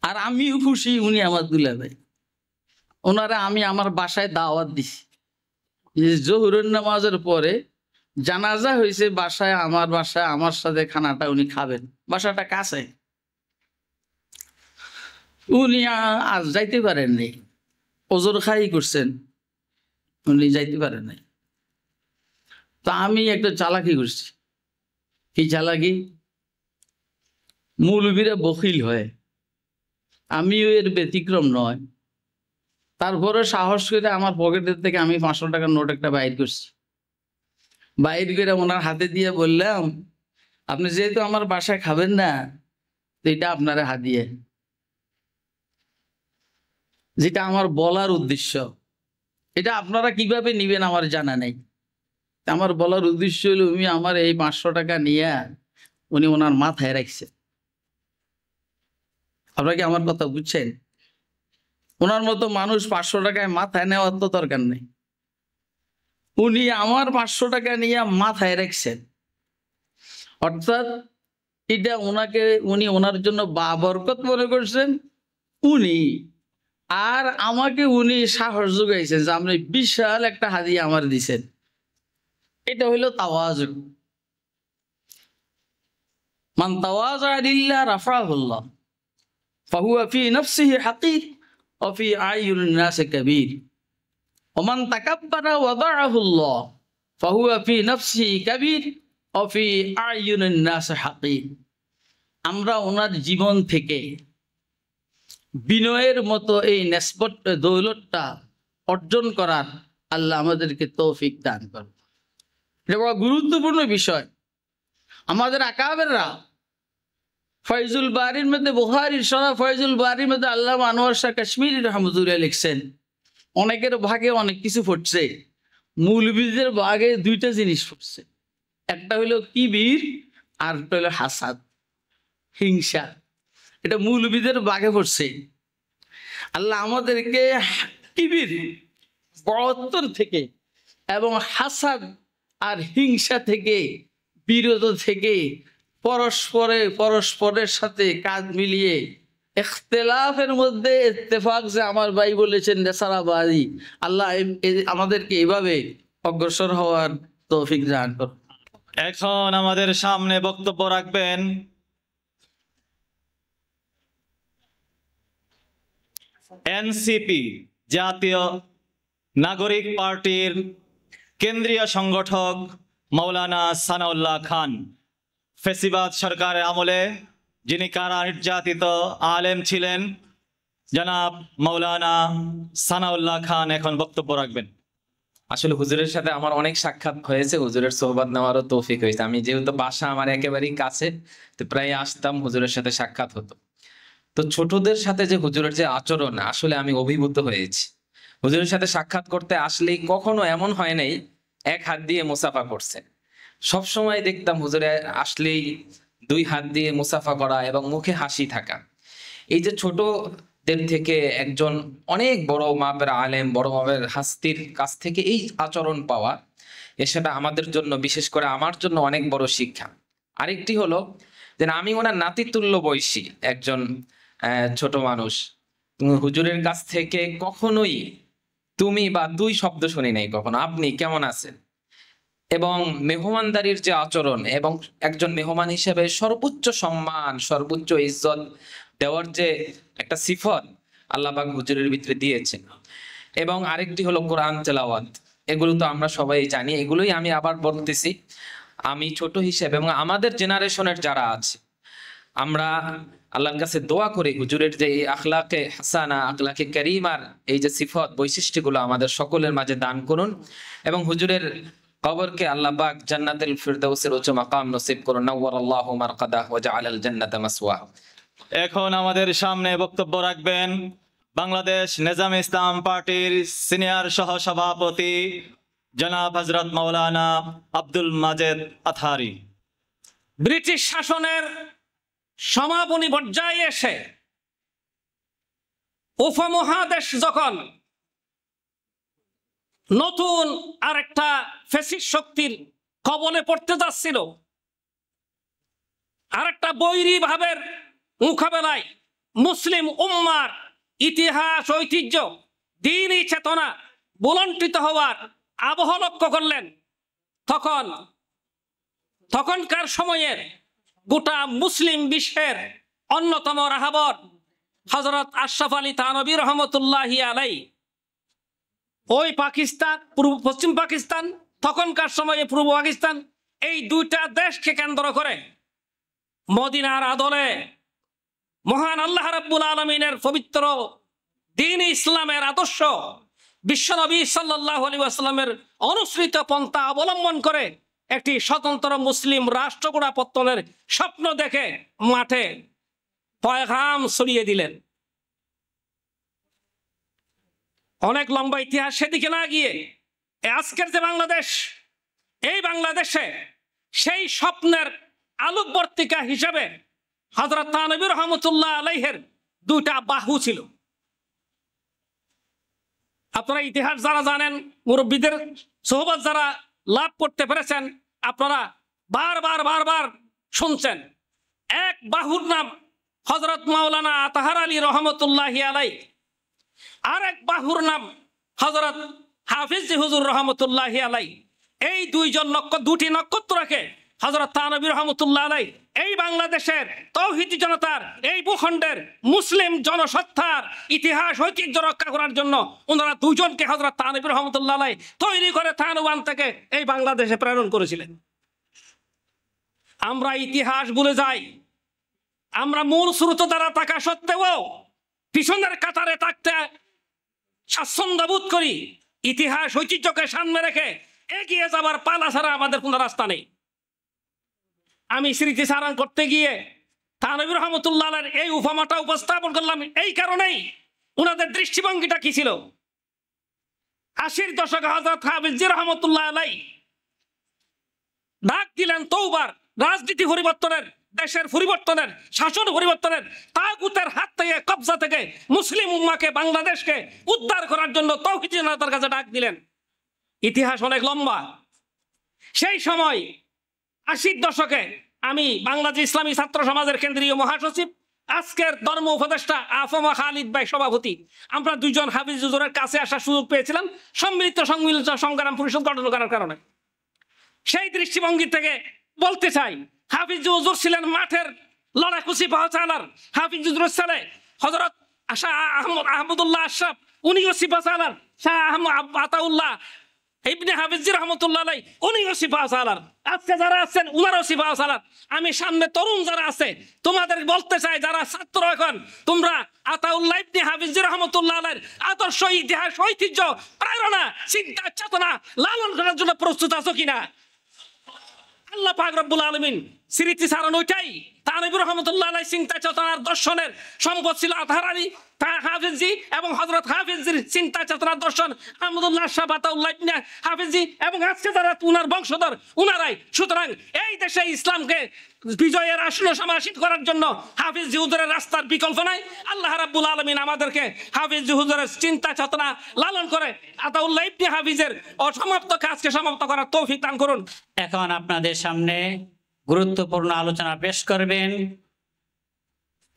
আর আমিও খুশি উনি আমার দুলাভাই। ওনারা আমি আমার বাসায় দাওয়াত দিছি, জোহরের নামাজের পরে জানাজা হয়েছে বাসায়, আমার বাসায় আমার সাথে খানাটা উনি খাবেন। বাসাটা কাছে, উনি আজ যাইতে পারেন নাই, ওজোর খাই করছেন, উনি যাইতে পারেন নাই। তা আমি একটা চালাকি করছি। কি চালাকি? মৌলবীরা বখিল হয়, আমিও এর ব্যতিক্রম নয়। তারপরে সাহস করে আমার পকেটের থেকে আমি 500 টাকার নোট একটা বাইর করছি। বাইর করে ওনার হাতে দিয়ে বললাম, আপনি যেহেতু আমার বাসায় খাবেন না, তো এটা আপনার হাদিয়া। যেটা আমার বলার উদ্দেশ্য, এটা আপনারা কিভাবে নিবেন আমার জানা নেই। আমার বলার উদ্দেশ্য হলো উনি আমার এই 500 টাকা নিয়ে উনি ওনার মাথায় রাখছে। আপনারা কি আমার কথা বুঝছেন? ওনার মতো মানুষ 500 টাকায় মাথায় নেওয়ার তো দরকার নেই। উনি আমার 500 টাকা নিয়ে মাথায় রাখছেন, অর্থাৎ এটা উনি ওনার জন্য বরকত মনে করছেন উনি, আর আমাকে উনি সাহস যোগাইছেন যে আপনি বিশাল একটা হাদিয়া আমার দিছেন। এটা হইল তাওয়াজু। মান তাওয়াজা লিল্লাহ রাফাহুল্লাহ ফাহুয়া ফি নাফসিহি হাকির ওয়া ফি আইয়ুনিন নাস কাবীর ওয়া মান তাকাব্বারা ওয়াদাআহুল্লাহ ফাহুয়া ফি নাফসিহি কাবীর ওয়া ফি আইয়ুনিন নাস হাকির। আমরা ওনার জীবন থেকে বিনয়ের মতো এই নেসবত দৌলতটা অর্জন করার আল্লাহ আমাদেরকে তৌফিক দান করুন। এটা বড় গুরুত্বপূর্ণ বিষয়। আমাদের আকাবেররা ফয়জুল বারির মধ্যে, বুখারীর সরাহ ফয়জুল বারির মধ্যে আল্লামা আনোয়ার শাহ কাশ্মীরি রহমতুল্লাহ লিখছেন, অনেকের ভাগে অনেক কিছু ফুটছে, মৌলবীদের ভাগে দুইটা জিনিস ফুটছে। একটা হইলো কিবির আর একটা হইলো হাসাদ, হিংসা। এটা মৌলবীদের ভাগে পড়ছে। আল্লাহ আমাদেরকে কিবির বড়ত্বর থেকে এবং হাসাদ আর হিংসা থেকে, বিরত থেকে, পরস্পরের সাথে কাজ মিলিয়ে ইখতিলাফের মধ্যে ইত্তেফাক, যে আমার ভাই বলেছেন নেসারাবাদী, আল্লাহ আমাদেরকে এভাবে অগ্রসর হওয়ার তৌফিক দান করুন। এখন আমাদের সামনে বক্তব্য রাখবেন এনসিপি জাতীয় নাগরিক পার্টির কেন্দ্রীয় সংগঠক মাওলানা সানাউল্লাহ খান। ফেসিবাদ সরকারের আমলে যিনি কারা নির্যাতিত আলেম ছিলেন, জনাব মাওলানা সানাউল্লাহ খান এখন বক্তব্য রাখবেন। আসলে হুজুরের সাথে আমার অনেক সাক্ষাৎ হয়েছে, হুজুরের সোহবত নেওয়ারও তৌফিক হয়েছে। আমি যেহেতু বাসা আমার একেবারেই কাছে, তো প্রায় আসতাম, হুজুরের সাথে সাক্ষাৎ হতো। তো ছোটদের সাথে যে হুজুরের যে আচরণ, আসলে আমি অভিভূত হয়েছি। হুজুরের সাথে সাক্ষাৎ করতে আসলেই কখনো এমন হয় নাই এক হাত দিয়ে মুসাফা করছে। সবসময় দেখতাম হুজুরে আসলেই 2 হাত দিয়ে মুসাফা করা এবং মুখে হাসি থাকা। এই যে ছোটদের থেকে একজন অনেক বড় মাপের আলেম, বড় মাপের হাস্তির কাছ থেকে এই আচরণ পাওয়া, সেটা আমাদের জন্য, বিশেষ করে আমার জন্য অনেক বড় শিক্ষা। আরেকটি হলো যে আমি ওনার নাতিতুল্য বয়সী একজন ছোট মানুষ। হুজুরের কাছ থেকে কখনোই তুমি বা তুই শব্দ শুনি নাই কখনো। আপনি কেমন আছেন, এবং মেহমানদারির যে আচরণ এবং একজন মেহমান হিসেবে সর্বোচ্চ সম্মান, সর্বোচ্চ ইজ্জত দেওয়ার যে একটা সিফত আল্লাহ পাক হুজুরের ভিতরে দিয়েছেন। এবং আরেকটি হলো কোরআন তেলাওয়াত। এগুলো তো আমরা সবাই জানি, এগুলোই আমি আবার বলতেছি। আমি ছোট হিসেবে এবং আমাদের জেনারেশনের যারা আছে, আমরা আল্লাহর কাছে দোয়া করি হুজুরের যে এই আখলাকে হাসানা, আখলাকে কারিমার এই যে সিফত, বৈশিষ্ট্যগুলো আমাদের সকলের মাঝে দান করুন, এবং হুজুরের কবরকে আল্লাহ পাক জান্নাতুল ফিরদাউসের উচ্চ মাকাম নসিব করুন। নাওয়ারাল্লাহু মারকাদাহু ওয়া জাআলাল জান্নাতা মাসওয়াহু। এখন আমাদের সামনে বক্তব্য রাখবেন বাংলাদেশ নেজামে ইসলাম পার্টির সিনিয়র সহসভাপতি জনাব হযরত মাওলানা আব্দুল মাজেদ আথারি। ব্রিটিশ শাসনের সমাপনী পর্যায়ে এসে উপমহাদেশ যখন নতুন আরেকটা ফ্যাসিস্ট শক্তির কবলে পড়তে যাচ্ছিল, আরেকটা বৈরী ভাবের মোকাবেলায় মুসলিম উম্মার ইতিহাস, ঐতিহ্য, দ্বীনি চেতনা বুলন্ডিত হওয়ার আবহ লক্ষ্য করলেন, তখনকার সময়ের গোটা মুসলিম বিশ্বের অন্যতম রাহাবর হযরত আশরাফ আলী থানভী রহমতুল্লাহি আলাইহি ওই পাকিস্তান, পশ্চিম পাকিস্তান, তখনকার সময়ে পূর্ব পাকিস্তান, এই দুইটা দেশকে কেন্দ্র করে মদিনার আদলে মহান আল্লাহ রাব্বুল আলামিনের পবিত্র দ্বীন ইসলামের আদর্শ বিশ্বনবী সাল্লাল্লাহু আলাইহি ওয়াসাল্লামের অনুসৃত পন্থা অবলম্বন করে একটি স্বতন্ত্র মুসলিম রাষ্ট্র গড়া পত্তনের স্বপ্ন দেখে মাঠে পয়গাম ছড়িয়ে দিলেন। অনেক লম্বা ইতিহাস, সেদিকে না গিয়ে আজকের যে বাংলাদেশ, এই বাংলাদেশে সেই স্বপ্নের আলোকবর্তিকা হিসাবে হযরত থানভী রহমতুল্লাহ আলাইহের দুইটা বাহু ছিল। আপনারা ইতিহাস যারা জানেন, মুরব্বীদের সোহবত যারা লাভ করতে পেরেছেন, আপনারা বারবার শুনছেন। এক বাহুর নাম হযরত মাওলানা আতাহার আলী রহমতুল্লাহি আলাই, আর এক বাহুর নাম হযরত হাফিজ হুজুর রহমতুল্লাহি আলাই। এই দুটি নক্ষত্রকে হযরত থানভী রহমতুল্লাহ আলাই এই বাংলাদেশের তৌহিদি জনতার, এই ভূখণ্ডের মুসলিম জনসত্তার ইতিহাস ঐতিহ্য রক্ষা করার জন্য ওনারা দুজনকে হযরত থানভী রহমতুল্লাহ আলাই তৈরি করে থানুবান থেকে এই বাংলাদেশে প্রেরণ করেছিলেন। আমরা ইতিহাস ভুলে যাই, আমরা মূল স্রোত দ্বারা থাকা সত্ত্বেও পিছনের কাতারে থাকতে স্বাচ্ছন্দ্য বোধ করি। ইতিহাস ঐতিহ্যকে সামনে রেখে এগিয়ে যাবার পালা ছাড়া আমাদের কোনো রাস্তা নেই। আমি স্মৃতিচারণ করতে গিয়ে থানভী রহমতুল্লাহ আলাইহির এই উপমাটা উপস্থাপন করলাম এই কারণেই, ওনাদের দৃষ্টিভঙ্গিটা কি ছিল। 80-র দশকে হযরত হাফিজ রহমতুল্লাহ আলাইহি ডাক দিলেন তওবার, রাজনীতি পরিবর্তনের, দেশের পরিবর্তনের, শাসন পরিবর্তনের, তাগুতের হাত থেকে, কবজা থেকে মুসলিম উম্মাকে, বাংলাদেশকে উদ্ধার করার জন্য তৌহিদি জনতার কাছে ডাক দিলেন। ইতিহাস অনেক লম্বা। সেই সময় 80-র দশকে আমি বাংলাদেশ ইসলামী ছাত্র সমাজের কেন্দ্রীয় মহাসচিব, আজকের ধর্ম উপদেষ্টা আফমা খালিদ ভাই সভাপতি, আমরা দুইজন হাফিজ হুজুরের কাছে আসার সুযোগ পেয়েছিলাম সম্মিলিত সংগ্রাম পরিষদ গঠন করার কারণে। সেই দৃষ্টিভঙ্গি থেকে বলতে চাই, হাফিজ হুজুর ছিলেন মাঠের লড়াকু সিপাহ সালার। হাফিজ হুজুরের ছেলে হযরত শাহ আহমদুল্লাহ আশরাফ, উনিও সিপাহ সালার। শাহ আতাউল্লাহ ইবনে হাফিজ রহমতুল্লাহ আলাইহি উনিও সিপাহ সালার। আজকে যারা আছেন উনারও সিপাহ সালার। আমি সামনে তরুণ যারা আছে তোমাদের বলতে চাই, যারা ছাত্র এখন, তোমরা আতাউল্লাহ ইবনে হাফিজ রহমতুল্লাহ আলাইহির আদর্শ, ইতিহাস, ঐতিহ্য, প্রেরণা, চিন্তা, চেতনা লালন করার জন্য প্রস্তুত আছো কিনা? আল্লাহ পাক রব্বুল আলামিন স্মৃতিচারণ ওইটাই। থানভী রহমতুল্লাহ আলাইহি চিন্তা চেতনার দর্শনের সম্পদ ছিল আতাহার আলী হাফিজি এবং হযরত হাফিজির চিন্তা চেতনার দর্শন আহমদুল্লাহ শাহ আতাউল্লাহ ইবনে হাফিজি এবং আজকে যারা উনার বংশধর উনারাই। সুতরাং এই দেশে ইসলামকে বিজয়ের আসন সমাসীন করার জন্য হাফিজ হুজুরের রাস্তার বিকল্প নাই। আল্লাহ রাব্বুল আলামিন আমাদেরকে হাফিজ হুজুরের চিন্তা চেতনা লালন করে আতাউল্লাহ ইবনে হাফিজের অসমাপ্ত কাজকে সমাপ্ত করার তৌফিক দান করুন। এখন আপনাদের সামনে গুরুত্বপূর্ণ আলোচনা পেশ করবেন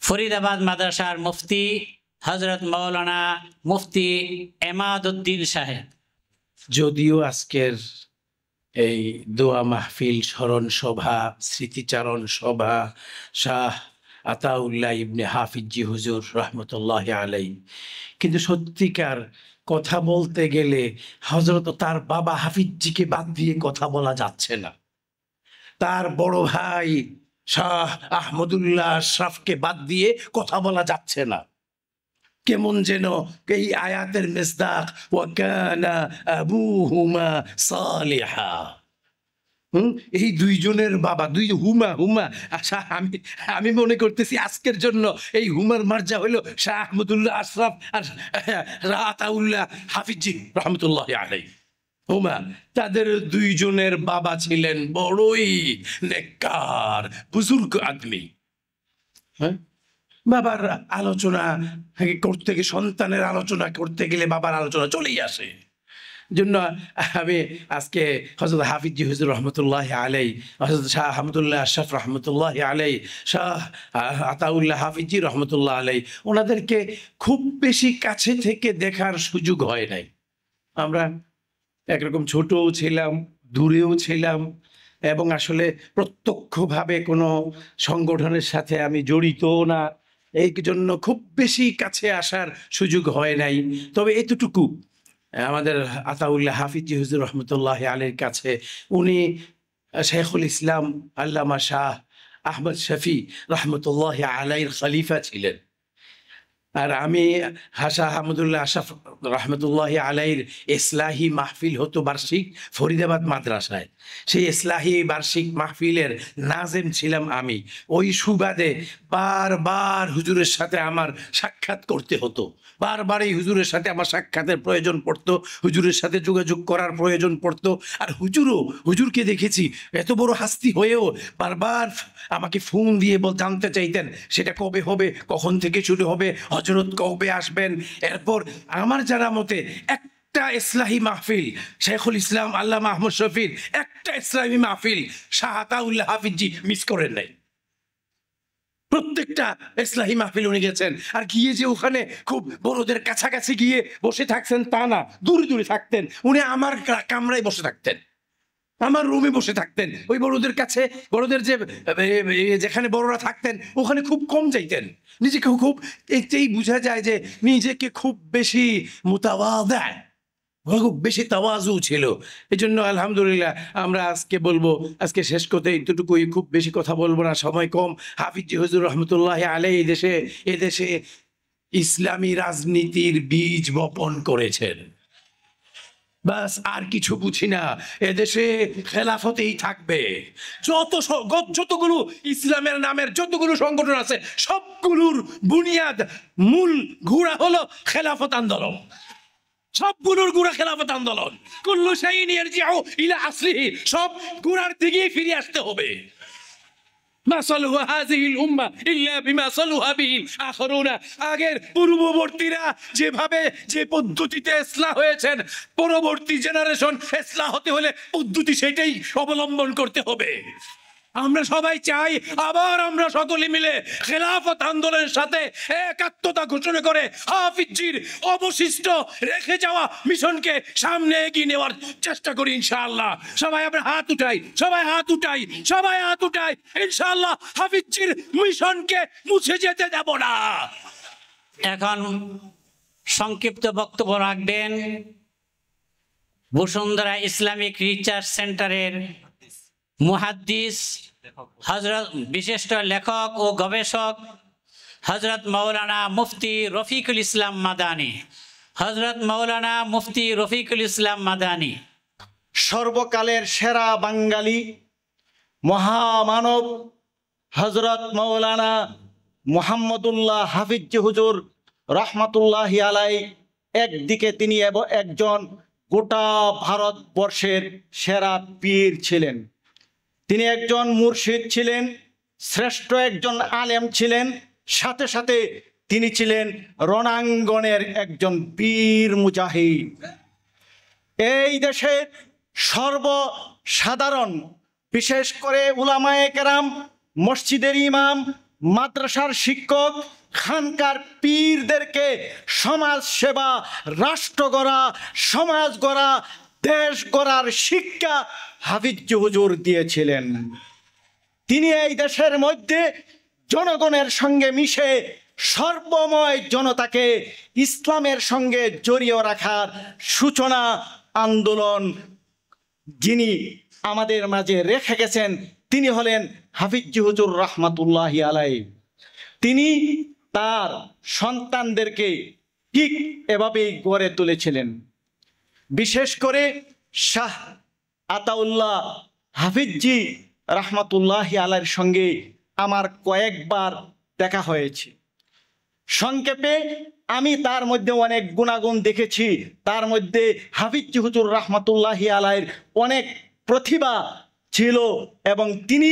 ফরিদাবাদ মাদ্রাসার মুফতি হযরত মাওলানা মুফতি এমাদউদ্দিন সাহেব। যদিও আজকের এই দোয়া মাহফিল, স্মরণ সভা, স্মৃতিচারণ সভা শাহ আতাউল্লাহ ইবনে হাফিজি হুজুর রহমতুল্লাহ আলাইহি, কিন্তু সত্যিকার কথা বলতে গেলে হযরত তার বাবা হাফিজিকে বাদ দিয়ে কথা বলা যাচ্ছে না। তার বড় ভাই শাহ আহমদুল্লাহ আশরাফকে বাদ দিয়ে কথা বলা যাচ্ছে না। কেমন যেন এই আয়াতের মিসদাক ওয়া কানা আবুহুমা সালিহা, এই দুইজনের বাবা, দুই হুমা। আচ্ছা, আমি মনে করতেছি আজকের জন্য এই হুমার মার্জা হইল শাহ আহমদুল্লাহ আশরাফ আর আতাউল্লাহ হাফিজি রহমতুল্লাহ আলাইহি। হুমা, তাদের দুইজনের বাবা ছিলেন বড়ই নেককার বুজুর্গ আদমি। হ্যাঁ, বাবার আলোচনা করতে গেলে, সন্তানের আলোচনা করতে গেলে বাবার আলোচনা চলেই আসে। জন্য আমি আজকে হযরত হাফিজি হুজুর রহমতুল্লাহ আলাইহি, হযরত শাহ আহমদুল্লাহ আশরাফ রহমতুল্লাহ আলাইহি, শাহ আতাউল্লাহ হাফিজি রহমতুল্লাহ আলাইহি, ওনাদেরকে খুব বেশি কাছে থেকে দেখার সুযোগ হয় নাই। আমরা একরকম ছোটও ছিলাম, দূরেও ছিলাম, এবং আসলে প্রত্যক্ষভাবে কোনো সংগঠনের সাথে আমি জড়িতও না, এই জন্য খুব বেশি কাছে আসার সুযোগ হয় নাই। তবে এতটুকু, আমাদের আতাউল্লাহ হাফিজি হুজুর রহমতুল্লাহ আলাইহির কাছে উনি শেখুল ইসলাম আল্লামা শাহ আহমদ শফি রহমতুল্লাহ আলাইহির খলিফা ছিলেন। আর আমি হাসা হামদুল্লাহ আশরাফ রহমতুল্লাহ আলাইর ইসলাহি মাহফিল হতো বার্ষিক ফরিদাবাদ মাদ্রাসায়। সেই ইসলাহি বার্ষিক মাহফিলের নাজেম ছিলাম আমি। ওই সুবাদে বারবার হুজুরের সাথে আমার সাক্ষাৎ করতে হতো, বারবার এই হুজুরের সাথে আমার সাক্ষাতের প্রয়োজন পড়তো, হুজুরের সাথে যোগাযোগ করার প্রয়োজন পড়তো। আর হুজুরকে দেখেছি এত বড় হাস্তি হয়েও বারবার আমাকে ফোন দিয়ে জানতে চাইতেন সেটা কবে হবে, কখন থেকে শুরু হবে, হযরত কবে আসবেন। এরপর আমার জানা মতে একটা ইসলাহি মাহফিল শেখুল ইসলাম আল্লামা আহমদ শফির একটা ইসলামী মাহফিল শাহ আতাউল্লাহ হাফিজি মিস করেন নাই। প্রত্যেকটা ইসলাহি মাহফিল উনি গেছেন। আর গিয়ে যে ওখানে খুব বড়দের কাছাকাছি গিয়ে বসে থাকছেন তা না, দূরে দূরে থাকতেন। উনি আমার কামরায় বসে থাকতেন, আমার রুমে বসে থাকতেন। ওই বড়দের কাছে, বড়দের যেখানে বড়রা থাকতেন ওখানে খুব কম যাইতেন। নিজেকে খুব এতেই বোঝা যায় যে নিজেকে খুব বেশি মুতাওয়াদা, খুব বেশি তাওয়াজু ছিল। এই জন্য আলহামদুলিল্লাহ আমরা আজকে বলবো, আজকে শেষ করতে এইটুকুই, খুব বেশি কথা বলবো না, সময় কম। হাফিজ হুজুর রহমতুল্লাহ আলাইহি এদেশে ইসলামী রাজনীতির বীজ বপন করেছেন। বাস আর কিছু বুঝি না। এদেশে খেলাফতেই থাকবে। যতগুলো ইসলামের নামের যতগুলো সংগঠন আছে সবগুলোর বুনিয়াদ, মূল গুড়া হলো খেলাফত আন্দোলন। সবগুলোর গুড়া খেলাফত আন্দোলন। কুল্লু শাইইন ইয়ারজিউ ইলা আসলিহি, সব গুড়ার দিকেই ফিরে আসতে হবে। মা সালুহা হাযিহিল উম্মাহ ইল্লা বিমা সালুহা বিহিল আখরুনা। আগের পূর্ববর্তীরা যেভাবে যে পদ্ধতিতে ইসলাহ হয়েছেন, পরবর্তী জেনারেশন ইসলাহ হতে হলে পদ্ধতি সেটাই অবলম্বন করতে হবে। আমরা সবাই চাই আবার আমরা সকলে মিলে খেলাফত আন্দোলনের সাথে একাত্মতা ঘোষণা করে হাফিজির অবশিষ্ট রেখে যাওয়া মিশনকে সামনে এগিয়ে নেওয়ার চেষ্টা করি ইনশাআল্লাহ। সবাই আমরা হাত উঠাই, সবাই হাত উঠাই, সবাই হাত উঠাই। ইনশাআল্লাহ হাফিজির মিশনকে মুছে যেতে দেব না। এখন সংক্ষিপ্ত বক্তব্য রাখবেন বসুন্ধরা ইসলামিক রিসার্চ সেন্টারের মুহাদ্দিস, হযরত বিশিষ্ট লেখক ও গবেষক হযরত মাওলানা মুফতি রফিকুল ইসলাম মাদানী। হযরত মাওলানা মুফতি রফিকুল ইসলাম মাদানী সর্বকালের সেরা বাঙালি মহামানব হযরত মাওলানা মুহাম্মদুল্লাহ হাফিজ হুজুর রহমাতুল্লাহি আলাইহি, একদিকে তিনি একজন গোটা ভারতবর্ষের সেরা পীর ছিলেন, তিনি একজন মুর্শিদ ছিলেন, শ্রেষ্ঠ একজন আলেম ছিলেন, সাথে সাথে তিনি ছিলেন রণাঙ্গনের একজন বীর মুজাহিদ। এই দেশের সর্বসাধারণ, বিশেষ করে উলামায়ে কেরাম, মসজিদের ইমাম, মাদ্রাসার শিক্ষক, খানকার পীরদেরকে সমাজ সেবা, রাষ্ট্র গড়া, সমাজ গড়া, দেশ গড়ার শিক্ষা হাফিজ হুজুর দিয়েছিলেন। তিনি এই দেশের মধ্যে জনগণের সঙ্গে মিশে সর্বময় জনতাকে ইসলামের সঙ্গে জড়িয়ে রাখার সূচনা আন্দোলন যিনি আমাদের মাঝে রেখে গেছেন তিনি হলেন হাফিজ হুজুর রহমাতুল্লাহি আলাইহি। তিনি তার সন্তানদেরকে ঠিক এভাবেই গড়ে তুলেছিলেন। বিশেষ করে শাহ আতাউল্লাহ হাফিজি রহমাতুল্লাহি আলাইহির সঙ্গে আমার কয়েকবার দেখা হয়েছে। সংক্ষেপে আমি তার মধ্যে অনেক গুণাগুণ দেখেছি। তার মধ্যে হাফিজ হুজুর রহমাতুল্লাহি আলাইহির অনেক প্রতিভা ছিল এবং তিনি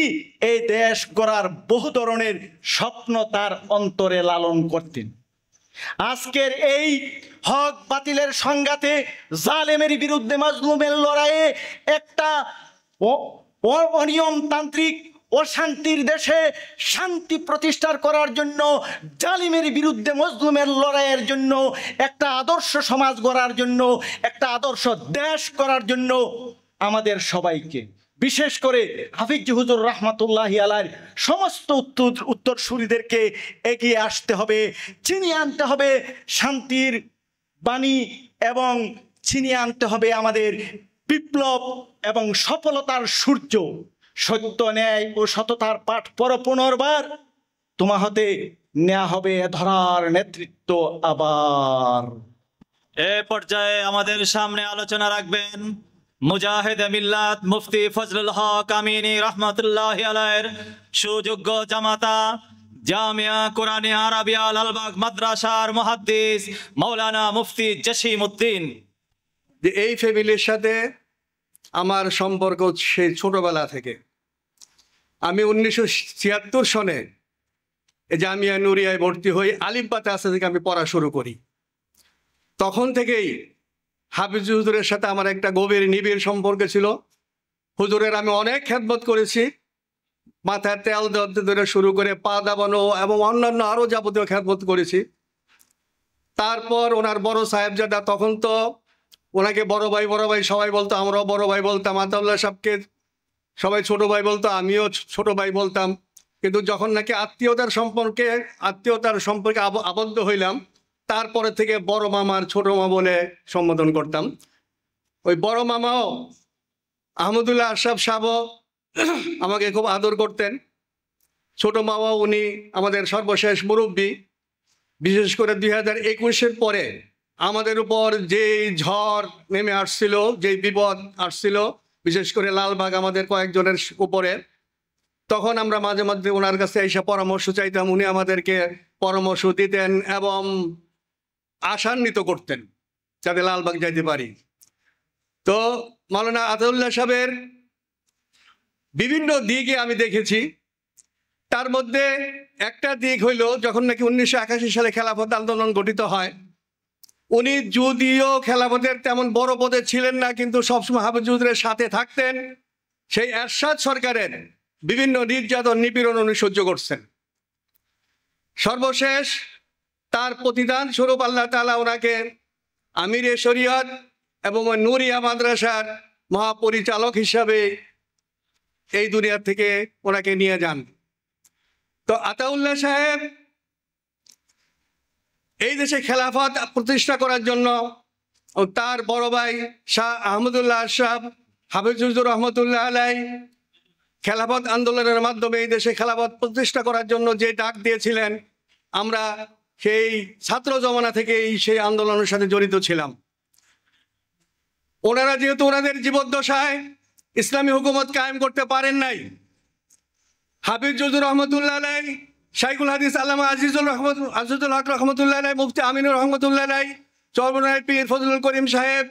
এই দেশ গড়ার বহু ধরনের স্বপ্ন তার অন্তরে লালন করতেন। আজকের এই হক বাতিলের সংঘাতে, জালেমের বিরুদ্ধে মাজলুমের লড়াইয়ে, একটা অনিয়মতান্ত্রিক অশান্তির দেশে শান্তি প্রতিষ্ঠা করার জন্য, জালিমের বিরুদ্ধে মজলুমের লড়াইয়ের জন্য, একটা আদর্শ সমাজ গড়ার জন্য, একটা আদর্শ দেশ করার জন্য আমাদের সবাইকে, বিশেষ করে হাফিজ হুজুর রহমাতুল্লাহি আলাইহির সমস্ত উত্তরসূরিদেরকে এগিয়ে আসতে হবে, ছিনিয়ে আনতে হবে শান্তির বাণী এবং ছিনিয়ে আনতে হবে আমাদের বিপ্লব এবং সফলতার সূর্য। সত্য, ন্যায় ও সততার পাঠ পর পুনর্বার তোমা হতে নেওয়া হবে ধরার নেতৃত্ব আবার। এ পর্যায়ে আমাদের সামনে আলোচনা রাখবেন মুজাহিদ মিল্লাত মুফতি ফজলুল হক আমিনী রহমতুল্লাহ আলাইহির সুযোগ্য জামাতা জামিয়া কোরআনিয়া আরাবিয়া লালবাগ মাদ্রাসার মুহাদ্দিস মাওলানা মুফতি জসিম উদ্দিন। যে এই ফ্যামিলির সাথে আমার সম্পর্ক সেই ছোটবেলা থেকে। আমি 1976 সনে জামিয়া নুরিয়ায় ভর্তি হই, আলিফবাতে আসা থেকে আমি পড়া শুরু করি। তখন থেকেই হাফিজ হুজুরের সাথে আমার একটা গভীর নিবিড় সম্পর্ক ছিল। হুজুরের আমি অনেক খেদমত করেছি, মাথায় তেল ধরতে ধরে শুরু করে পা দাবানো এবং অন্যান্য আরও যাবতীয় খেদমত করেছি। তারপর ওনার বড় সাহেবজাদা, তখন তো ওনাকে বড় ভাই সবাই বলতো, আমরাও বড় ভাই বলতাম। আতাউল্লাহ সাহেবকে সবাই ছোট ভাই বলতো, আমিও ছোট ভাই বলতাম। কিন্তু যখন নাকি আত্মীয়তার সম্পর্কে আবদ্ধ হইলাম, তারপরে থেকে বড় মামার ছোট মা বলে সম্বোধন করতাম। ওই বড় মামাও আহমদুল্লাহ আশরাফ সাহেবও আমাকে খুব আদর করতেন। ছোট মামাও উনি আমাদের সর্বশেষ মুরব্বী। বিশেষ করে 2021-এর পরে আমাদের উপর যেই ঝড় নেমে আসছিল, যেই বিপদ আসছিল, বিশেষ করে লালবাগ আমাদের কয়েকজনের উপরে, তখন আমরা মাঝে মধ্যে ওনার কাছে এসে পরামর্শ চাইতাম। উনি আমাদেরকে পরামর্শ দিতেন এবং আশান্বিত করতেন যাতে লালবাগ যাইতে পারি। তো মাওলানা আতাউল্লাহ সাহেবের বিভিন্ন দিকে আমি দেখেছি। তার মধ্যে একটা দিক হইল, যখন নাকি 1981 সালে খেলাফত আন্দোলন গঠিত হয়, উনি যদিও খেলাফতের তেমন বড় পদে ছিলেন না, কিন্তু সবসময় হাফিজ হুজুরের সাথে থাকতেন। সেই এরশাদ সরকারের বিভিন্ন নির্যাতন নিপীড়ন উনি সহ্য করছেন। সর্বশেষ তার প্রতিদান স্বরূপ আল্লাহ তাআলা ওনাকে আমিরে শরীয়ত এবং নুরিয়া মাদ্রাসার মহাপরিচালক হিসাবে এই দুনিয়া থেকে ওনাকে নিয়ে যান। তো আতাউল্লাহ সাহেব এই দেশে খেলাফত প্রতিষ্ঠা করার জন্য ও তার বড় ভাই শাহ আহমদুল্লাহ আশরাফ হাফিজ হুজুর রহমতুল্লাহ আলাইহি খেলাফত আন্দোলনের মাধ্যমে এই দেশে খেলাফত প্রতিষ্ঠা করার জন্য যে ডাক দিয়েছিলেন, আমরা সেই ছাত্র জমানা থেকেই সেই আন্দোলনের সাথে জড়িত ছিলাম। ওনারা যেহেতু ওনাদের জীবদ্দশায় ইসলামী হুকুমত কায়েম করতে পারেন নাই, হাফিজ হুজুর রহমতুল্লাহ আলাইহি, শাইখুল হাদিস আল্লামা আজিজুল হক রহমতুল্লাহ আলাইহি, মুফতি আমিনুর রহমতুল্লাহ আলাইহি, চরমনাই পীর ফজলুল করিম সাহেব,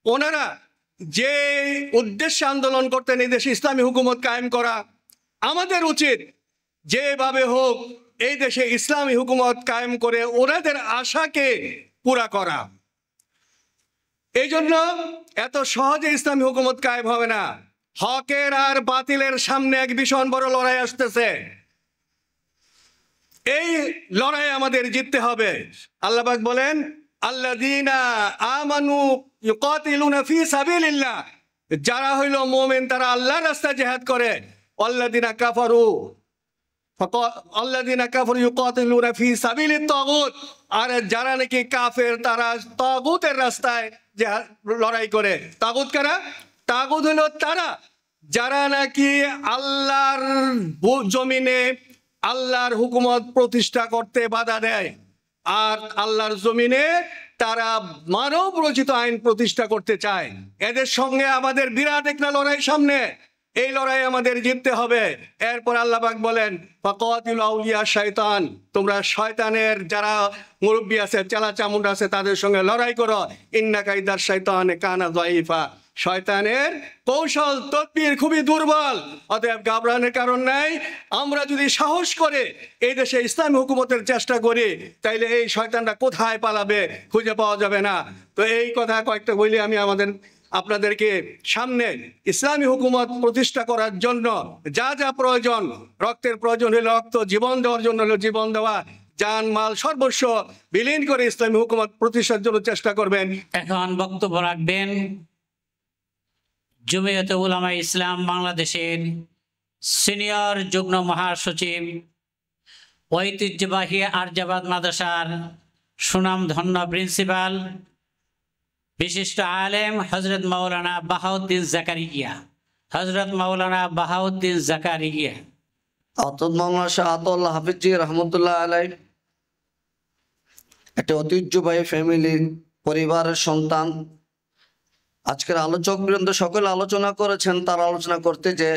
ওনারা যে উদ্দেশ্যে আন্দোলন করতেন এই দেশে ইসলামী হুকুমত কায়েম করা, আমাদের উচিত যেভাবে হোক এই দেশে ইসলামী হুকুমত কায়েম করে ওনাদের আশাকে পুরা করা। এই জন্য এত সহজে ইসলামী হুকুমত কায়েম হবে না। হকের আর বাতিলের সামনে এক ভীষণ বড় লড়াই আসতেছে। এই লড়াই আমাদের জিততে হবে। আল্লাহ পাক বলেন, আল্লাযীনা আমানু ইউকাতিলুনা ফি সাবিলিল্লাহ, যারা হইল মুমিন তারা আল্লাহর রাস্তায় জিহাদ করে। আল্লাযীনা কাফারু ইউকাতিলুনা ফি সাবিলিত তাগুত, আর যারা নাকি কাফের তারা তাগুতের রাস্তায় লড়াই করে। তাগুত কারা? তাগুত হলো তারা যারা নাকি আল্লাহর জমিনে আল্লাহর হুকুমত প্রতিষ্ঠা করতে বাধা দেয়, আর আল্লাহর জমিনে তারা মানব রচিত আইন প্রতিষ্ঠা করতে চায়। এদের সঙ্গে আমাদের বিরাট একটা লড়াই সামনে। এই লড়াই আমাদের জিততে হবে। এরপর আল্লাহ পাক বলেন, ফাকাতিলু আউলিয়া শায়তান, তোমরা শয়তানের যারা মুরব্বী আছে, চালা চামুন্ডা আছে, তাদের সঙ্গে লড়াই করো। ইন্না কাইদাশ শায়তানে কানা যায়িফা, শয়তানের কৌশল তদবির খুবই দুর্বল, অতএব ঘাবড়ানোর কারণ নাই। আমরা যদি সাহস করে এই দেশে ইসলামী হুকুমতের চেষ্টা করি, তাইলে এই শয়তানরা কোথায় পালাবে খুঁজে পাওয়া যাবে না। তো এই কথা কয়েকটা বলি আমি আপনাদেরকে সামনে। ইসলামী হুকুমত প্রতিষ্ঠা করার জন্য যা যা প্রয়োজন, রক্তের প্রয়োজন হলে রক্ত, জীবন দেওয়ার জন্য হলো জীবন দেওয়া, জান মাল সর্বস্ব বিলীন করে ইসলামী হুকুমত প্রতিষ্ঠার জন্য চেষ্টা করবেন। এখন বক্তব্য রাখবেন জমিয়তে উলামা ইসলাম বাংলাদেশের সিনিয়র যুগ্ম মহাসচিব, ঐতিহ্যবাহী আরজাবাদ মাদ্রাসার সুনামধন্য প্রিন্সিপাল, বিশিষ্ট আলেম হজরত মাওলানা বাহাউদ্দিন জাকারিয়া। হজরত মাওলানা বাহাউদ্দিন জাকারিয়া। অর্থাৎ মাওলানা শাহ আতাউল্লাহ হাফিজি রহমতুল্লাহ আলাই একটা ঐতিহ্যবাহী ফ্যামিলি পরিবারের সন্তান। আজকের আলোচক বৃন্দ সকলে আলোচনা করেছেন, তার আলোচনা করতে যে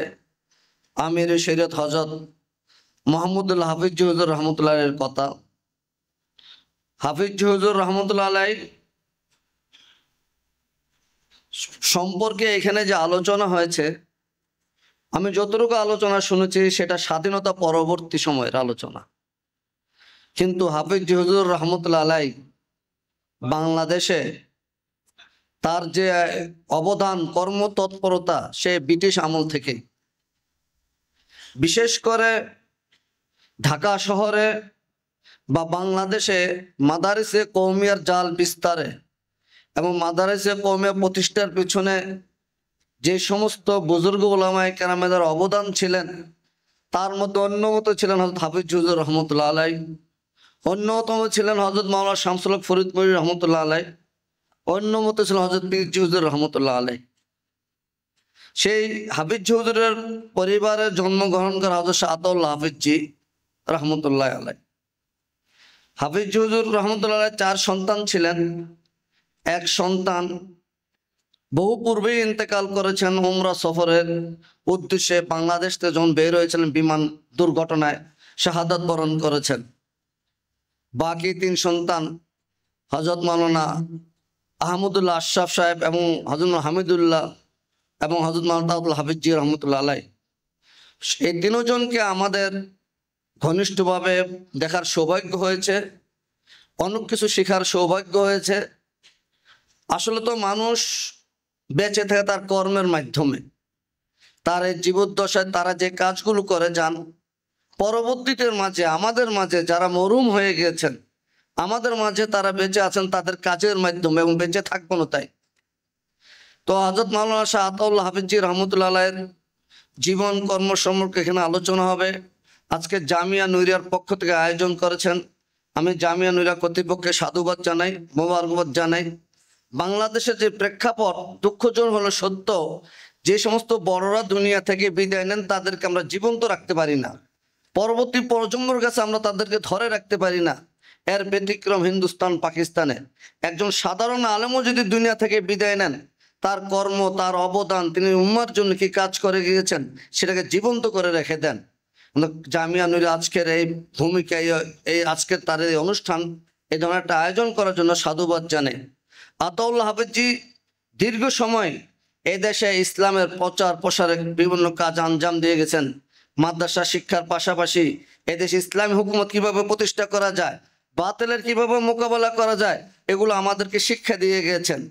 আমির শরীয়ত হযরত মোহাম্মদুল্লাহ হাফিজ হুজুর রহমতুল্লাহ এর কথা। হাফিজ হুজুর রহমতুল্লাহ আলাই সম্পর্কে এখানে যে আলোচনা হয়েছে, আমি যতটুকু আলোচনা শুনেছি সেটা স্বাধীনতা পরবর্তী সময়ের আলোচনা। কিন্তু হাফিজ হুজুর রহমতুল্লাহ আলাই বাংলাদেশে তার যে অবদান, কর্মতৎপরতা সে ব্রিটিশ আমল থেকে, বিশেষ করে ঢাকা শহরে বা বাংলাদেশে মাদারিসে কওমিয়ার জাল বিস্তারে এবং মাদারিসে কওমিয়া প্রতিষ্ঠার পিছনে যে সমস্ত বুজুর্গ উলামায়ে কেরামের অবদান ছিলেন, তার মধ্যে অন্যতম ছিলেন হযরত হাফিজ হুজুর রহমতুল্লাহ আলাই, অন্যতম ছিলেন হযরত মাওলানা শামসুল হক ফরিদপুরি রহমতুল্লাহ আলাই, অন্যতম ছিলেন হযরত পীরজি হুজুর রহমতুল্লাহ আলাই। সেই হাফিজ হুজুরের পরিবারে জন্মগ্রহণ করা হযরত শাহ আতাউল্লাহ হাফিজি রহমতুল্লাহ আলাই। হাফিজ হুজুর রহমতুল্লাহ আলাই 4 সন্তান ছিলেন। এক সন্তান বহু পূর্বেই ইন্তেকাল করেছেন, উমরা সফরের উদ্দেশ্যে বাংলাদেশ থেকে যখন বের হয়েছিলেন বিমান দুর্ঘটনায় শাহাদাত বরণ করেছেন। বাকি 3 সন্তান হযরত মাওলানা আহমদুল্লাহ আশরাফ সাহেব এবং হযরত হামিদুল্লাহ এবং হযরত মাওলানা হাফিজি রহমতুল্লাহ আলাই। এই 3 জনকে আমাদের ঘনিষ্ঠভাবে দেখার সৌভাগ্য হয়েছে, অনেক কিছু শেখার সৌভাগ্য হয়েছে। আসলে তো মানুষ বেঁচে থাকে তার কর্মের মাধ্যমে, তার এই জীবদ্দশায় তারা যে কাজগুলো করে যান, পরবর্তীতে মাঝে আমাদের মাঝে যারা মরহুম হয়ে গিয়েছেন, আমাদের মাঝে তারা বেঁচে আছেন তাদের কাজের মাধ্যমে এবং বেঁচে থাকবো না তাই। তো হযরত মাওলানা শাহ আতাউল্লাহ হাফিজি রহমতুল্লাহ আলাইহির জীবন কর্ম সম্পর্কে এখানে আলোচনা হবে। আজকে জামিয়া নুরিয়ার পক্ষ থেকে আয়োজন করেছেন, আমি জামিয়া নুরিয়া কর্তৃপক্ষকে সাধুবাদ জানাই, মোবারকবাদ জানাই। বাংলাদেশের যে প্রেক্ষাপট দুঃখজনক হলো সত্য, যে সমস্ত বড়রা দুনিয়া থেকে বিদায় নেন তাদেরকে আমরা জীবন্ত রাখতে পারি না, পরবর্তী প্রজন্মের কাছে আমরা তাদেরকে ধরে রাখতে পারি না। এর ব্যতিক্রম হিন্দুস্তান, পাকিস্তানে একজন সাধারণ আলেমও যদি দুনিয়া থেকে বিদায় নেন, তার কর্ম, তার অবদান, তিনি উম্মার জন্য কি কাজ করে গিয়েছেন সেটাকে জীবন্ত করে রেখে দেন। জামিয়া নুরিয়া আজকের এই ভূমিকা, এই আজকের তার এই অনুষ্ঠান, এই ধরনের একটা আয়োজন করার জন্য সাধুবাদ জানে। আতাউল্লাহ হাফিজি দীর্ঘ সময় এই দেশে ইসলামের প্রচার প্রসারে বিভিন্ন কাজ আঞ্জাম দিয়ে গেছেন। মাদ্রাসা শিক্ষার পাশাপাশি এদেশে ইসলামী হুকুমত কিভাবে প্রতিষ্ঠা করা যায়, বাতিলের কিভাবে মোকাবেলা করা যায়, এগুলো আমাদেরকে শিক্ষা দিয়ে গিয়েছেন।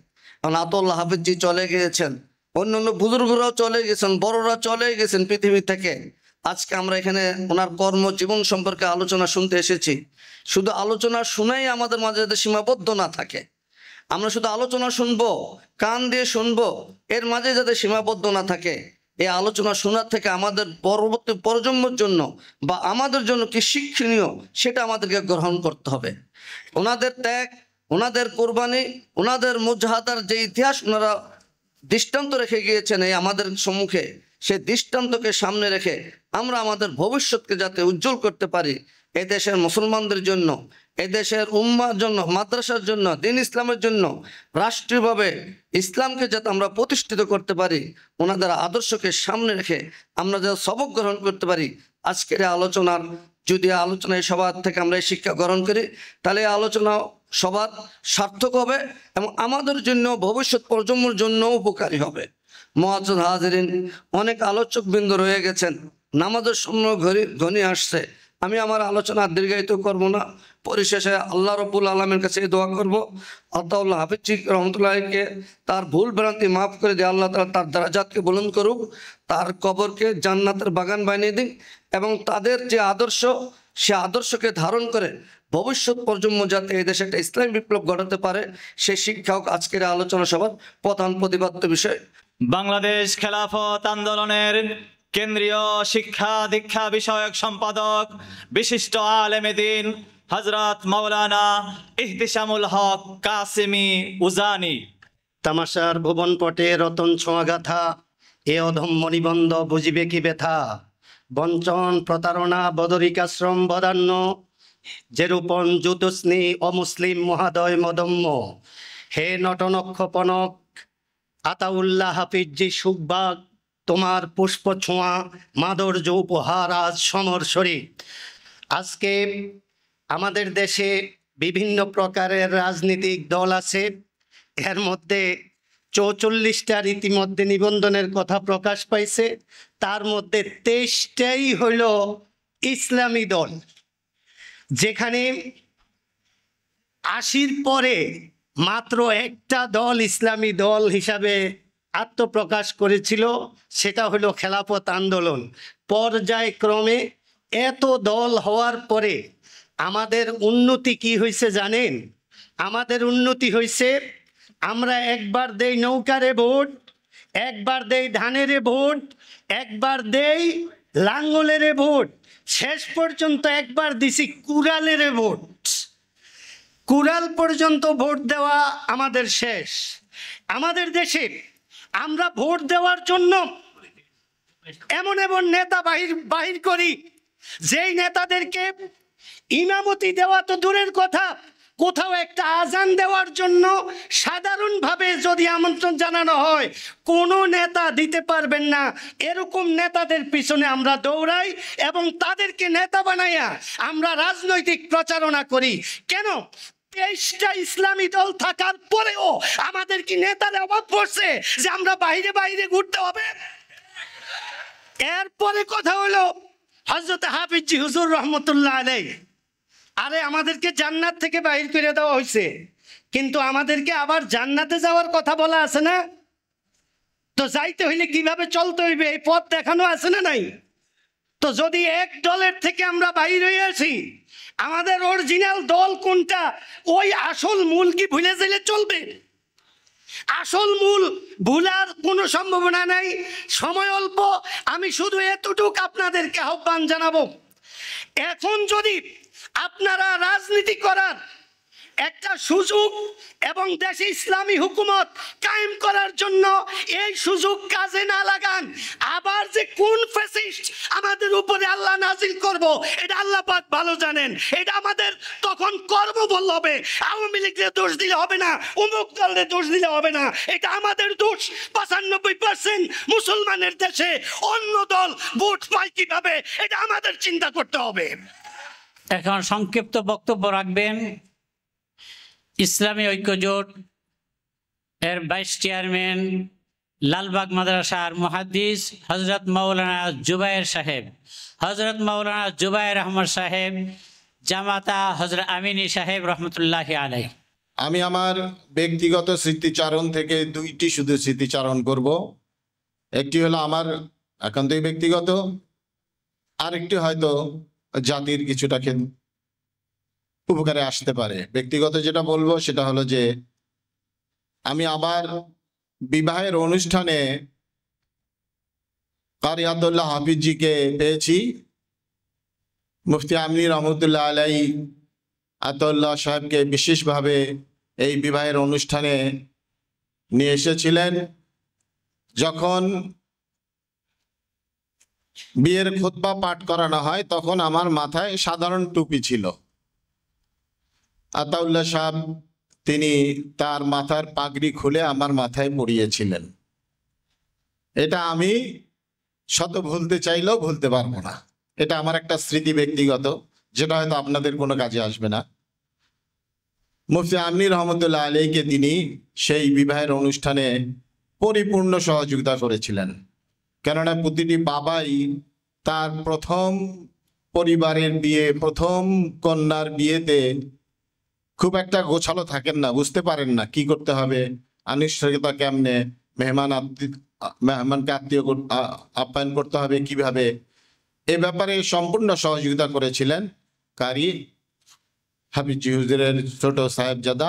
কারণ আতাউল্লাহ হাফিজি চলে গিয়েছেন, অন্যান্য বুজুর্গরাও চলে গেছেন, বড়রা চলে গেছেন পৃথিবী থেকে। আজকে আমরা এখানে ওনার কর্মজীবন সম্পর্কে আলোচনা শুনতে এসেছি। শুধু আলোচনা শুনেই আমাদের মাঝে যাতে সীমাবদ্ধ না থাকে, আমরা শুধু আলোচনা শুনবো, কান দিয়ে শুনবো, এর মাঝে যাতে সীমাবদ্ধ না থাকে। এই আলোচনা শোনার থেকে আমাদের পরবর্তী প্রজন্মের জন্য বা আমাদের জন্য কি শিক্ষণীয় সেটা আমাদেরকে গ্রহণ করতে হবে। ওনাদের ত্যাগ, ওনাদের কোরবানি, ওনাদের মুজাহাদার যে ইতিহাস ওনারা দৃষ্টান্ত রেখে গিয়েছেন এই আমাদের সম্মুখে, সে দৃষ্টান্তকে সামনে রেখে আমরা আমাদের ভবিষ্যৎকে যাতে উজ্জ্বল করতে পারি, এদেশের মুসলমানদের জন্য, এদেশের উম্মার জন্য, মাদ্রাসার জন্য, দিন ইসলামের জন্য, রাষ্ট্রীয়ভাবে ইসলামকে যাতে আমরা প্রতিষ্ঠিত করতে পারি, ওনাদের আদর্শকে সামনে রেখে আমরা যাতে সবক গ্রহণ করতে পারি। আজকের আলোচনার যদি আলোচনায় সবার থেকে আমরা এই শিক্ষা গ্রহণ করি, তাহলে এই আলোচনা সবার সার্থক হবে এবং আমাদের জন্য ভবিষ্যৎ প্রজন্মের জন্য উপকারী হবে। মুআজ্জাজ হাজিরিন, অনেক আলোচক বৃন্দ রয়ে গেছেন, নামাজের সময় ঘনিয়ে আসছে। আমি আমার আলোচনা দীর্ঘায়িত করব না, পরিশেষে আল্লাহ রাব্বুল আলামিনের কাছে দোয়া করব আতাউল্লাহ হাফিজি রহমতুল্লাহকে তার ভুল ভ্রান্তি মাফ করে দিয়ে আল্লাহ তাআলা তার দারাজাতকে বুলন্দ করুক, তার কবরকে জান্নাতের বাগান বানিয়ে দিন এবং তাদের যে আদর্শ, সে আদর্শকে ধারণ করে ভবিষ্যৎ প্রজন্ম যাতে এই দেশে একটা ইসলামী বিপ্লব ঘটাতে পারে, সেই শিক্ষাও আজকের আলোচনা সভার প্রধান প্রতিপাদ্য বিষয়। বাংলাদেশ খেলাফত আন্দোলনের কেন্দ্রীয় শিক্ষা দীক্ষা বিষয়ক সম্পাদক বিশিষ্ট আলেমে দ্বীন হযরত মাওলানা ইহতিশামুল হক কাসেমি উজানি। তামাশার ভুবন পটে রতন ছোঁয়া গাথা, এ অধম মণিবন্ধ বুঝিবে কি ব্যথা, বঞ্চন, প্রতারণা, বদরিকাশ্রম, বদান্য, যেরূপন জুতুস্নি, অমুসলিম মহাদয় মদম্য, হে নটনক্ষপনক আতাউল্লাহ হাফিজি সুখবাগ, তোমার পুষ্প ছোঁয়া মাধুর্য উপহার আজ সমরসরি। আজকে আমাদের দেশে বিভিন্ন প্রকারের রাজনৈতিক দল আছে, এর মধ্যে 44টার ইতিমধ্যে নিবন্ধনের কথা প্রকাশ পাইছে, তার মধ্যে 23টাই হইল ইসলামী দল, যেখানে 80-র পরে মাত্র একটা দল ইসলামী দল হিসাবে আত্মপ্রকাশ করেছিল, সেটা হলো খেলাফত আন্দোলন। পর্যায়ক্রমে এত দল হওয়ার পরে আমাদের উন্নতি কি হয়েছে জানেন? আমাদের উন্নতি হয়েছে, আমরা একবার দেই নৌকারে ভোট, একবার দেই ধানেরে ভোট, একবার দেই লাঙ্গলেরে ভোট, শেষ পর্যন্ত একবার দিছি কুড়ালেরে ভোট। কুড়াল পর্যন্ত ভোট দেওয়া আমাদের শেষ। আমাদের দেশে আমরা ভোট দেওয়ার জন্য এমন এমন নেতা বাহির করি, যেই নেতাদেরকে ইমামতি দেওয়া তো দূরের কথা, কোথাও একটা আজান দেওয়ার জন্য সাধারণভাবে যদি আমন্ত্রণ জানানো হয়, কোনো নেতা দিতে পারবেন না, এরকম নেতাদের পিছনে আমরা দৌড়াই এবং তাদেরকে নেতা বানাইয়া আমরা রাজনৈতিক প্রচারণা করি। কেন? 23টা ইসলামী দল থাকার পরেও আমাদের কি নেতার অভাব পড়ছে যে আমরা বাইরে বাইরে ঘুরতে হবে? এরপরে কথা হলো হযরত হাফিজি হুজুর রহমতুল্লাহ আলাইহি, আরে আমাদেরকে জান্নাত থেকে বাহির করে দেওয়া হয়েছে, কিন্তু আমাদেরকে আবার জান্নাতে যাওয়ার কথা বলা আছে না? তো যাইতে হইলে কিভাবে চলতে হইবে এই পথ দেখানো আছে না নাই? তো যদি এক দলের থেকে আমরা বাইর হয়ে আসি, আমাদের অরিজিনাল দল কোনটা, ওই আসল মূল কি ভুলে গেলে চলবে? আসল মূল ভুলার কোনো সম্ভাবনা নাই। সময় অল্প, আমি শুধু এতটুক আপনাদেরকে আহ্বান জানাবো, এখন যদি আপনারা রাজনীতি করার একটা সুযোগ এবং দেশে ইসলামী হুকুমত কায়েম করার জন্য এই সুযোগ কাজে না লাগান, আবার যে কোন ফ্যাসিস্ট আমাদের উপরে আল্লাহ নাজিল করব, এটা আল্লাহ পাক ভালো জানেন। এটা আমাদের তখন কর্ম বল হবে। আওয়ামী লীগের দোষ দিলে হবে না, অমুক দলের দোষ দিলে হবে না, এটা আমাদের দোষ। 95% মুসলমানের দেশে অন্য দল ভোট পায় কিভাবে, এটা আমাদের চিন্তা করতে হবে। এখন সংক্ষিপ্ত বক্তব্য রাখবেন ইসলামী ঐক্যজোট এর ভাইস চেয়ারম্যান, লালবাগ মাদ্রাসার মুহাদ্দিস হযরত মাওলানা জুবায়ের সাহেব, হযরত মাওলানা জুবায়ের আহমদ সাহেব, জামাতা হযরত আমিনী সাহেব রহমতুল্লাহি আলাইহি। আমি আমার ব্যক্তিগত স্মৃতিচারণ থেকে দুইটি শুধু স্মৃতিচারণ করব। একটি হলো আমার একান্তই ব্যক্তিগত, আরেকটি হয়তো জাতির কিছুটা উপকারে আসতে পারে। ব্যক্তিগত যেটা বলবো সেটা হলো যে আমি আবার বিবাহের অনুষ্ঠানে কারি আব্দুল্লাহ হাফিজজিকে পেয়েছি। মুফতি আমিনী রহমতুল্লাহ আলাইহি আতাউল্লাহ সাহেবকে বিশেষভাবে এই বিবাহের অনুষ্ঠানে নিয়ে এসেছিলেন। যখন বিয়ের খুতবা পাঠ করানো হয় তখন আমার মাথায় সাধারণ টুপি ছিল। আতাউল্লাহ সাহেব তিনি তার মাথার পাগড়ি খুলে আমার মাথায় পরিয়েছিলেন। এটা আমি শত ভুলতে চাইলেও ভুলতে পারবো না। এটা আমার একটা স্মৃতি ব্যক্তিগত, যেটা হয়তো আপনাদের কোনো কাজে আসবে না। মুফতি আমিনী রহমতুল্লাহ আলাইহিকে তিনি সেই বিবাহের অনুষ্ঠানে পরিপূর্ণ সহযোগিতা করেছিলেন, কেননা প্রতিটি বাবাই তার প্রথম পরিবারের বিয়ে, প্রথম কন্যার বিয়েতে খুব একটা গোছালো থাকেন না, বুঝতে পারেন না কি করতে হবে, আনুষ্ঠানিকতা কেমনে, মেহমানকে আত্মীয় আপ্যায়ন করতে হবে কিভাবে, এ ব্যাপারে সম্পূর্ণ সহযোগিতা করেছিলেন কারি হাফিজি হুজুরের ছোট সাহেবজাদা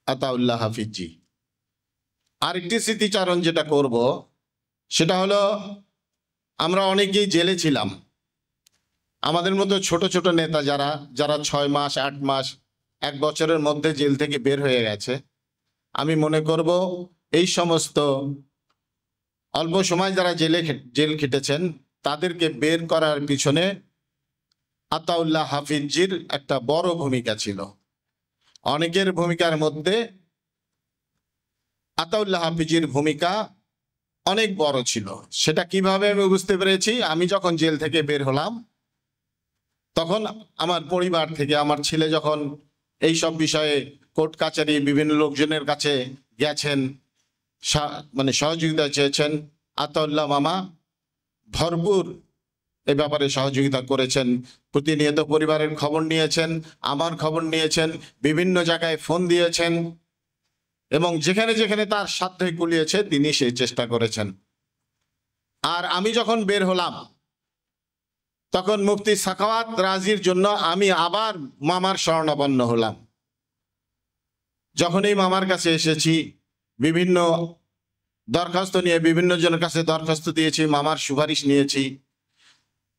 আতাউল্লাহ হাফিজি। আরেকটি স্মৃতিচারণ যেটা করব সেটা হলো, আমরা অনেকেই জেলে ছিলাম। আমাদের মতো ছোট ছোট নেতা যারা 6 মাস 8 মাস 1 বছরের মধ্যে জেল থেকে বের হয়ে গেছে, আমি মনে করব এই সমস্ত অল্প সময় যারা জেল খেটেছেন তাদেরকে বের করার পিছনে আতাউল্লাহ হাফিজির একটা বড় ভূমিকা ছিল। অনেকের ভূমিকার মধ্যে আতাউল্লাহ হাফিজির ভূমিকা অনেক বড় ছিল। সেটা কিভাবে আমি বুঝতে পেরেছি, আমি যখন জেল থেকে বের হলাম তখন আমার পরিবার থেকে আমার ছেলে যখন এই সব বিষয়ে কোর্ট কাচারি বিভিন্ন লোকজনের কাছে গেছেন, মানে সহযোগিতা চেয়েছেন, আতাউল্লাহ মামা ভরপুর এ ব্যাপারে সহযোগিতা করেছেন। প্রতিনিয়ত পরিবারের খবর নিয়েছেন, আমার খবর নিয়েছেন, বিভিন্ন জায়গায় ফোন দিয়েছেন এবং যেখানে যেখানে তার সাধ্যে কুলিয়েছে তিনি সেই চেষ্টা করেছেন। আর আমি যখন বের হলাম তখন মুফতি সাখাওয়াত রাজির জন্য আমি আবার মামার শরণাপন্ন হলাম। যখনই মামার কাছে এসেছি বিভিন্ন দরখাস্ত নিয়ে বিভিন্ন জনের কাছে দরখাস্ত দিয়েছি, মামার সুপারিশ নিয়েছি,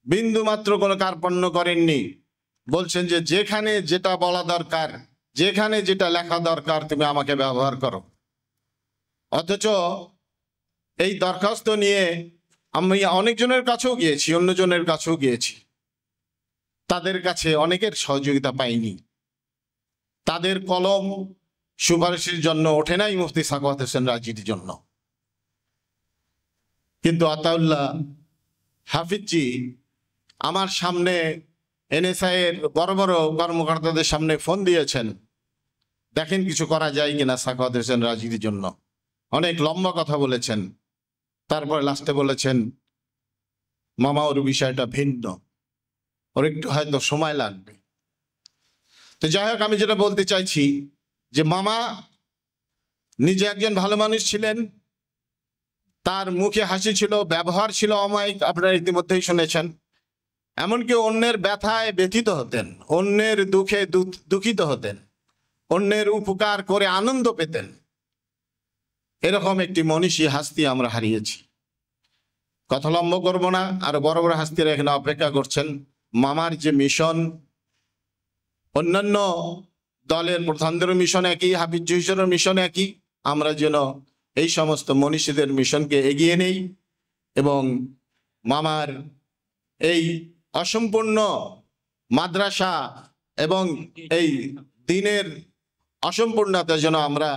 বিন্দু মাত্র কোনো কার্পণ্য করেননি। বলছেন যে যেখানে যেটা বলা দরকার, যেখানে যেটা লেখা দরকার তুমি আমাকে ব্যবহার করো। অথচ এই দরখাস্ত নিয়ে আমি অনেকজনের কাছেও গিয়েছি, অন্যজনের কাছেও গিয়েছি, তাদের কাছে অনেকের সহযোগিতা পাইনি। তাদের কলম সুপারিশের জন্য ওঠে নাই মুফতি সাখাওয়াত হোসেন রাজির জন্য। কিন্তু আতাউল্লাহ হাফিজি আমার সামনে এনএসআই এর বড় বড় কর্মকর্তাদের সামনে ফোন দিয়েছেন, দেখেন কিছু করা যায় কিনা সাখাওয়াত হোসেন রাজির জন্য। অনেক লম্বা কথা বলেছেন, তারপরে লাস্টে বলেছেন মামা ওর বিষয়টা ভিন্ন, ওর একটু হয়তো সময় লাগবে। তো যাই হোক, আমি যেটা বলতে চাইছি যে মামা নিজে একজন ভালো মানুষ ছিলেন, তার মুখে হাসি ছিল, ব্যবহার ছিল অমায়িক, আপনারা ইতিমধ্যেই শুনেছেন। এমনকি অন্যের ব্যথায় ব্যথিত হতেন, অন্যের দুঃখে দুঃখিত হতেন, অন্যের উপকার করে আনন্দ পেতেন। এরকম একটি মনীষী হাস্তি আমরা হারিয়েছি। কথা লম্ব করব না, আরো বড় বড় হাস্তিরা এখানে অপেক্ষা করছেন। মামার যে মিশন, অন্যান্য দলের প্রধানদের মিশন একই, হাফিজ জহিরের মিশন একই। আমরা যেন এই সমস্ত মনীষীদের মিশনকে এগিয়ে নেই এবং মামার এই অসম্পূর্ণ মাদ্রাসা এবং এই দিনের অসম্পূর্ণতা যেন আমরা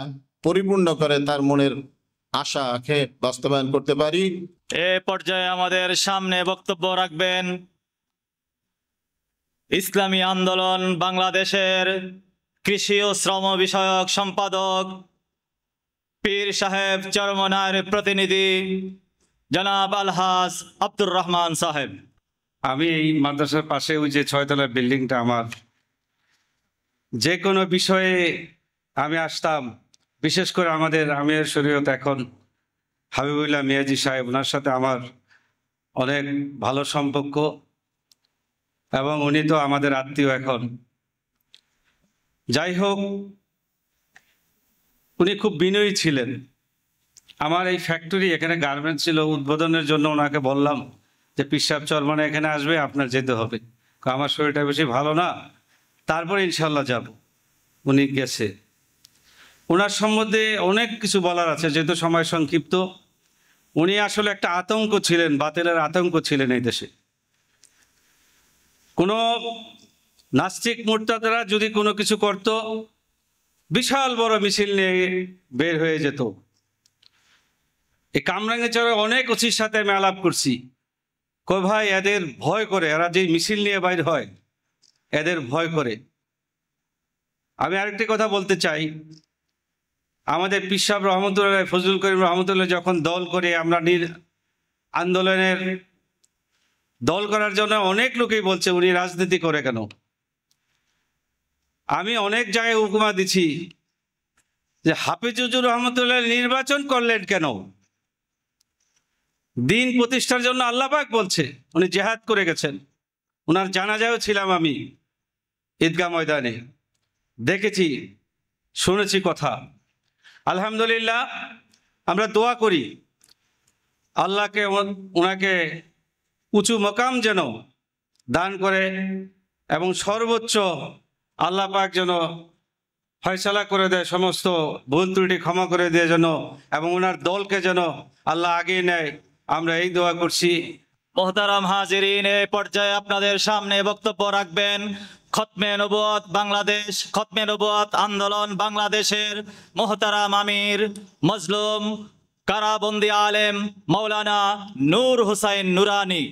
পরিপূর্ণ করে তার মনের আশাকে বাস্তবায়ন করতে পারি। এ পর্যায়ে আমাদের সামনে বক্তব্য রাখবেন ইসলামী আন্দোলন বাংলাদেশের কৃষি ও শ্রম বিষয়ক সম্পাদক পীর সাহেব চরমনার প্রতিনিধি জনাব আলহাজ আব্দুর রহমান সাহেব। আমি এই মাদ্রাসার পাশে ওই যে 6 তলার বিল্ডিংটা আমার, যে কোনো বিষয়ে আমি আসতাম। বিশেষ করে আমাদের আমির শরীয়ত এখন হাবিবুল্লাহ মিয়াজি সাহেব, ওনার সাথে আমার অনেক ভালো সম্পর্ক এবং উনি তো আমাদের আত্মীয় এখন। যাই হোক, উনি খুব বিনয়ী ছিলেন। আমার এই ফ্যাক্টরি এখানে গার্মেন্টস ছিল, উদ্বোধনের জন্য ওনাকে বললাম যে পীর সাহেব চরমনে এখানে আসবে, আপনার যেতে হবে। আমার শরীরটা বেশি ভালো না, তারপরে ইনশাল্লাহ যাব। উনি গেছে। ওনার সম্বন্ধে অনেক কিছু বলার আছে, যেহেতু সময় সংক্ষিপ্ত। উনি আসলে একটা আতঙ্ক ছিলেন, বাতিলের আতঙ্ক ছিলেন এই দেশে। কোনো নাস্তিক মুরতাদরা যদি কোনো কিছু করত, বিশাল বড় মিছিল নিয়ে বের হয়ে যেত। এই কামরাঙ্গীরচরে অনেক ওসির সাথে আমি আলাপ করছি। কই ভাই, এদের ভয় করে, এরা যে মিছিল নিয়ে বাইর হয় এদের ভয় করে। আমি আরেকটি কথা বলতে চাই, আমাদের পীর সাহেব রহমতুল্লাহ, ফজলুল করিম রহমতুল্লাহ যখন দল করে আমরা আন্দোলনের দল করার জন্য অনেক লোকেই বলছে উনি রাজনীতি করে কেন। আমি অনেক জায়গায় উপমা দিচ্ছি যে হাফিজুর রহমতুল্লাহ নির্বাচন করলেন কেন? দিন প্রতিষ্ঠার জন্য আল্লাহ পাক বলছে, উনি জেহাদ করে গেছেন। ওনার জানাজায়ও ছিলাম আমি ঈদগাহ ময়দানে, দেখেছি, শুনেছি কথা। আলহামদুলিল্লাহ, আমরা দোয়া করি আল্লাহকে ওনাকে উঁচু মকাম যেন দান করে এবং সর্বোচ্চ আল্লাহ পাক যেন ফয়সালা করে দেয়, সমস্ত ভুল ত্রুটি ক্ষমা করে দেয় যেন, এবং ওনার দলকে যেন আল্লাহ আগিয়ে নেয়। আমরা এই দোয়া করছি। মোহতারাম হাজিরিন, এই পর্যায়ে আপনাদের সামনে বক্তব্য রাখবেন খতমে নবুয়ত বাংলাদেশ, খতমে নবুয়ত আন্দোলন বাংলাদেশের মোহতারাম আমির মজলুম কারাবন্দি আলেম মাওলানা নূর হুসাইন নুরানি।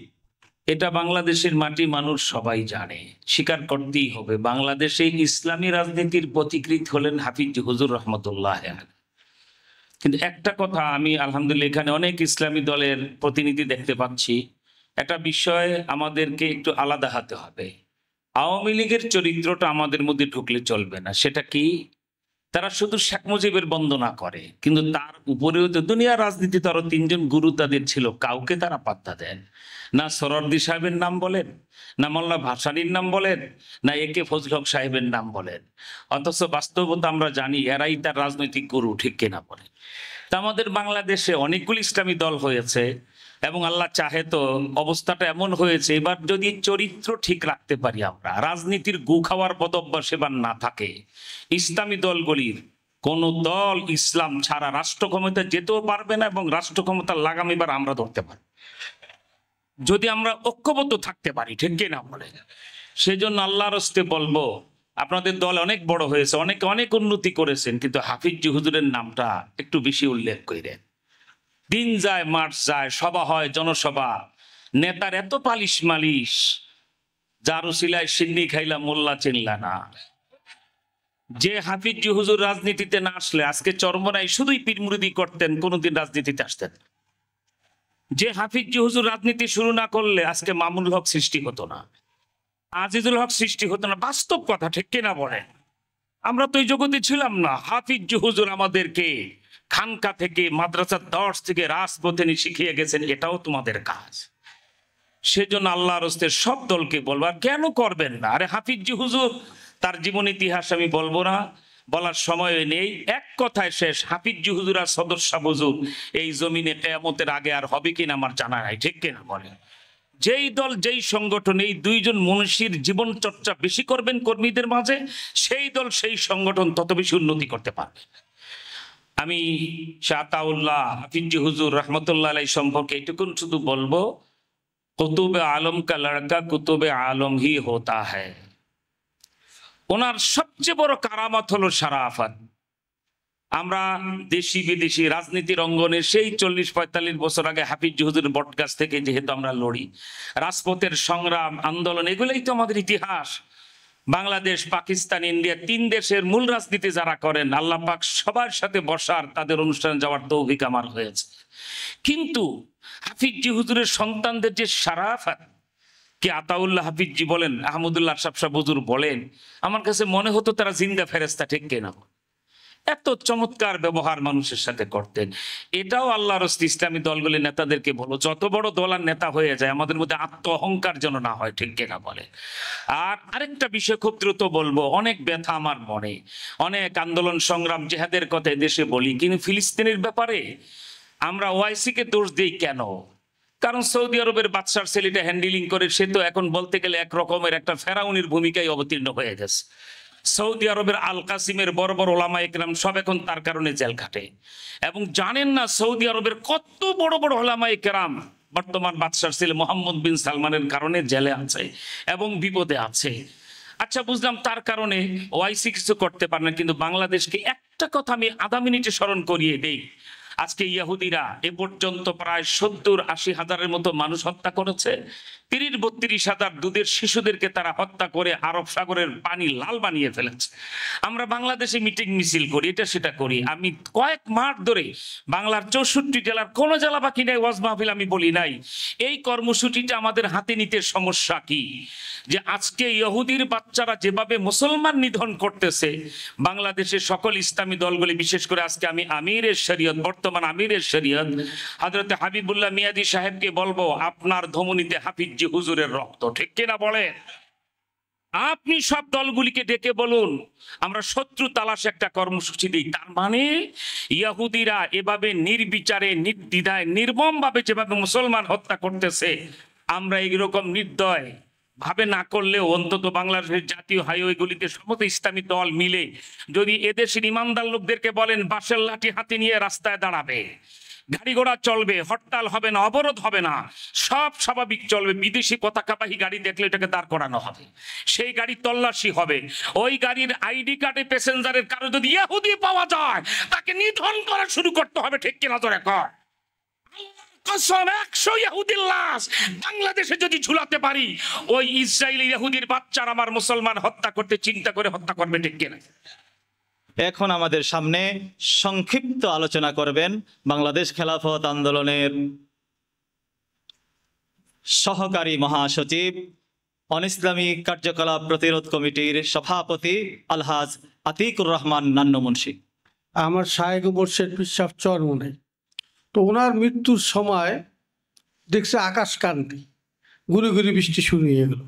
এটা বাংলাদেশের মাটি, মানুষ সবাই জানে, স্বীকার করতেই হবে। বাংলাদেশে ইসলামী রাজনীতির পথিকৃৎ হলেন হাফিজ হুজুর রহমতুল্লাহ। কিন্তু একটা কথা, আমি আলহামদুলিল্লাহ এখানে অনেক ইসলামী দলের প্রতিনিধি দেখতে পাচ্ছি, একটা বিষয় আমাদেরকে একটু আলাদা হতে হবে। আওয়ামী লীগের চরিত্রটা আমাদের মধ্যে ঢুকলে চলবে না। সেটা কি? তারা শুধু শেখ মুজিবের বন্দনা করে, কিন্তু তার উপরেও তো দুনিয়ার রাজনীতিতে আরো 3 জন গুরু তাদের ছিল, কাউকে তারা পাত্তা দেন না। সরওয়ার্দী সাহেবের নাম বলেন, না মোল্লা ভাসানীর নাম বলেন, না একে ফজল হক সাহেবের নাম বলেন, অথচ বাস্তবতা আমরা জানি এরাই তার রাজনৈতিক গুরু, ঠিক কিনা বলেন? তা আমাদের বাংলাদেশে অনেকগুলি ইসলামী দল হয়েছে এবং আল্লাহ চাহে তো অবস্থাটা এমন হয়েছে, এবার যদি চরিত্র ঠিক রাখতে পারি, আমরা রাজনীতির গু খাওয়ার বদভ্যাস এবার না থাকে, ইসলামী দলগুলির কোন দল ইসলাম ছাড়া রাষ্ট্র ক্ষমতা যেতেও পারবে না এবং রাষ্ট্র ক্ষমতার লাগাম এবার আমরা ধরতে পারি, যদি আমরা ঐক্যবদ্ধ থাকতে পারি, ঠিক কিনা বলে? সেজন্য আল্লাহর হস্তে বলবো, আপনাদের দল অনেক বড় হয়েছে, অনেক অনেক উন্নতি করেছেন, কিন্তু হাফিজ হুজুরের নামটা একটু বেশি উল্লেখ করেন। দিন যায়, মার্চ যায়, সভা হয়, জনসভা, নেতার এত পালিশ মালিশ, যার উসিলায় সিন্নি খাইলা মোল্লা চিনলা না। যে হাফিজ হুজুর রাজনীতিতে না আসলে আজকে চরমনাই শুধুই পীরমুরিদি করতেন, কোনোদিন রাজনীতিতে আসতেন। যে হাফিজ হুজুর রাজনীতি শুরু না করলে আজকে মামুনুল হক সৃষ্টি হতো না, আজিজুল হক সৃষ্টি হতো না। বাস্তব কথা, ঠিক কিনা বলেন? আমরা তো এই জগতে ছিলাম না। হাফিজ হুজুর আমাদেরকে খানকা থেকে, মাদ্রাসার দর্শ থেকে রাজপথে শিখিয়ে গেছেন, এটাও তোমাদের কাজ। সেজন্য আল্লাহর হস্তে সব দলকে বলবো, আর কেন করবেন না? আরে হাফিজ হুজুর, তার জীবন ইতিহাস আমি বলবো না, বলার সময় নেই। এক কথায় শেষ, হাফিজ হুজুর আর সদস্য হুজুর এই জমিনে কিয়ামতের আগে আর হবে কিনা আমার জানা নাই, ঠিক কিনা বলেন? যেই দল, যেই সংগঠন এই 2 জন মনীষীর জীবন চর্চা বেশি করবেন কর্মীদের মাঝে, সেই দল, সেই সংগঠন তত বেশি উন্নতি করতে পারবে। আমি শাহ আতাউল্লাহ হাফিজ হুজুর রহমতুল্লাহ আলাইহি সম্পর্কে এটুকুন শুধু বলবো, কুতুবে আলম কা লড়কা কুতুবে আলম হি হোতা হ্যায়। ওনার সবচেয়ে বড় কারামত হলো শারাফত। আমরা দেশি বিদেশি রাজনীতির অঙ্গনে সেই 40-45 বছর আগে হাফিজ হুজুরের বটগাছ থেকে যেহেতু আমরা লড়ি, রাজপথের সংগ্রাম, আন্দোলন, এগুলোই তো আমাদের ইতিহাস। বাংলাদেশ, পাকিস্তান, ইন্ডিয়া 3 দেশের মূল রাজনীতি যারা করেন, আল্লাহ পাক সবার সাথে বসার, তাদের অনুষ্ঠানে যাওয়ার তৌফিক আমার হয়েছে। কিন্তু হাফিজ হুজুরের সন্তানদের যে শারাফত, কে আতাউল্লাহ হাফিজি বলেন, আহমদুল্লাহ আশরাফ সাহেব হুজুর বলেন, আমার কাছে মনে হতো তারা জিন্দা ফেরেশতা, ঠিক কিনা? এত চমৎকার ব্যবহার মানুষের সাথে করতেন। এটাও আল্লাহর হস্তে ইসলামী দলগুলির নেতাদেরকে বলো, যত বড় দল আর নেতা হয়ে যায়, আমাদের মধ্যে আত্ম অহংকার যেন না হয়, ঠিক কিনা বলে? আর আরেকটা বিষয় খুব দ্রুত বলবো, অনেক ব্যথা আমার মনে, অনেক আন্দোলন সংগ্রাম জেহাদের কথা দেশে বলি, কিন্তু ফিলিস্তিনের ব্যাপারে আমরা ওআইসিকে দোষ দিই কেন? কারণ সৌদি আরবের বাদশার ছেলেটা হ্যান্ডেলিং করে, সে তো এখন বলতে গেলে এক রকমের একটা ফেরাউনির ভূমিকায় অবতীর্ণ হয়ে গেছে। সৌদি আরবের আল কাসিমের বড় বড় ওলামা একরাম সব এখন তার কারণে জেল খাটে। এবং জানেন না সৌদি আরবের কত বড় বড় ওলামা একরাম বর্তমান বাদশার ছেলে মোহাম্মদ বিন সালমানের কারণে জেলে আছে এবং বিপদে আছে। আচ্ছা, বুঝলাম তার কারণে ওআইসি কিছু করতে পারে না, কিন্তু বাংলাদেশকে একটা কথা আমি আধা মিনিটে স্মরণ করিয়ে দেই। আজকে ইহুদিরা এ পর্যন্ত প্রায় 70-80 হাজারের মতো মানুষ হত্যা করেছে। 30-32 হাজার দুধের শিশুদেরকে তারা হত্যা করে আরব সাগরের পানি লাল বানিয়ে ফেলেছে। আমরা বাংলাদেশে মিটিং মিছিল করি, এটা সেটা করি। আমি কয়েক মাস ধরে বাংলার 64 জেলার কোনো জেলা বাকি নাই ওয়াজ মাহফিল আমি বলি নাই। এই কর্মসূচিটা আমাদের হাতে নিতে সমস্যা কি, যে আজকে ইহুদির বাচ্চারা যেভাবে মুসলমান নিধন করতেছে, বাংলাদেশের সকল ইসলামী দলগুলি, বিশেষ করে আজকে আমি আমিরের শরীয়ত, বর্তমান আমিরের শরীয়ত হযরত হাবিবুল্লাহ মিয়াদি সাহেবকে বলবো, আপনার ধমনীতে হাফিজ হুজুরের রক্ত, ঠিক কিনা বলে? আপনি সব দলগুলিকে ডেকে বলুন আমরা শত্রু তালাশ একটা কর্মসূচি দিই। তার মানে ইহুদিরা এভাবে নির্বিচারে, নির্দ্বিধায়, নির্মম ভাবে যেভাবে মুসলমান হত্যা করতেছে, আমরা এইরকম নির্দয় ভাবে না করলেও অন্তত বাংলাদেশের জাতীয় হাইওয়েগুলিতে সমস্ত ইসলামী দল মিলে যদি এদেশের ইমানদার লোকদেরকে বলেন বাঁশের লাঠি হাতে নিয়ে রাস্তায় দাঁড়াবে, গাড়ি ঘোড়া চলবে, হরতাল হবে না, অবরোধ হবে না, সব স্বাভাবিক চলবে। বিদেশি পতাকাবাহী গাড়ি দেখলে এটাকে দাঁড় করানো হবে, সেই গাড়ি তল্লাশি হবে। ওই গাড়ির আইডি কার্ডে প্যাসেঞ্জারের কারো যদি ইহুদি পাওয়া যায় তাকে নিধন করা শুরু করতে হবে। ঠিক কিনা জোরে কর। 100 ইহুদির লাশ বাংলাদেশে যদি ঝুলাতে পারি, ওই ইসরায়েলি ইহুদির বাচ্চারা আমার মুসলমান হত্যা করতে চিন্তা করে হত্যা করবে। ঠিক কিনা? এখন আমাদের সামনে সংক্ষিপ্ত আলোচনা করবেন বাংলাদেশ খেলাফত আন্দোলনের সহকারী মহাসচিব, অনিসলামী কার্যকলাপ প্রতিরোধ কমিটির সভাপতি আলহাজ আতিকুর রহমান নান্নু মুন্সি। আমার শায়েখ মোর্শেদ পিসাব চরমনে, তো ওনার মৃত্যুর সময় দেখছে আকাশ কান্তি, গুড়ি গুড়ি বৃষ্টি শুরু হয়ে গেল।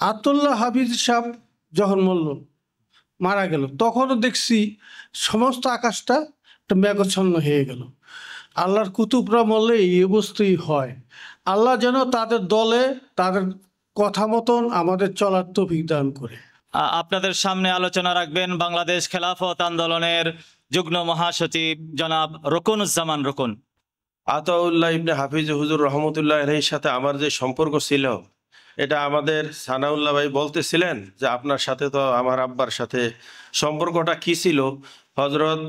আতুল্লাহ হাফিজ সাহেব যখন মারা গেল, তখনও দেখছি সমস্ত আকাশটা একটা মেঘচ্ছন্ন হয়ে গেল। আল্লাহর কুতুবরা মরলে এই অবস্থাই হয়। আল্লাহ যেন তাদের দলে তাদের কথা মতন আমাদের চলার তৌফিক দান করে। আপনাদের সামনে আলোচনা রাখবেন বাংলাদেশ খেলাফত আন্দোলনের যুগ্ম মহাসচিব জনাব রুকনুজ্জামান রুকন। আতাউল্লাহ ইবনে হাফিজ হুজুর রহমতুল্লাহ আলাইহির সাথে আমার যে সম্পর্ক ছিল, এটা আমাদের সানাউল্লাহ ভাই বলতেছিলেন যে আপনার সাথে তো আমার আব্বার সাথে সম্পর্কটা কি ছিল। হজরত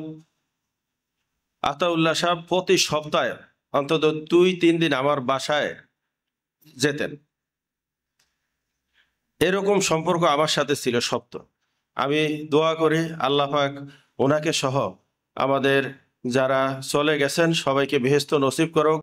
আতাউল্লাহ সাহেব প্রতি সপ্তাহে অন্তত 2-3 দিন আমার বাসায় যেতেন। এরকম সম্পর্ক আমার সাথে ছিল শক্ত। আমি দোয়া করি আল্লাহ পাক ওনাকে সহ আমাদের যারা চলে গেছেন সবাইকে বেহেশত নসিব করুক।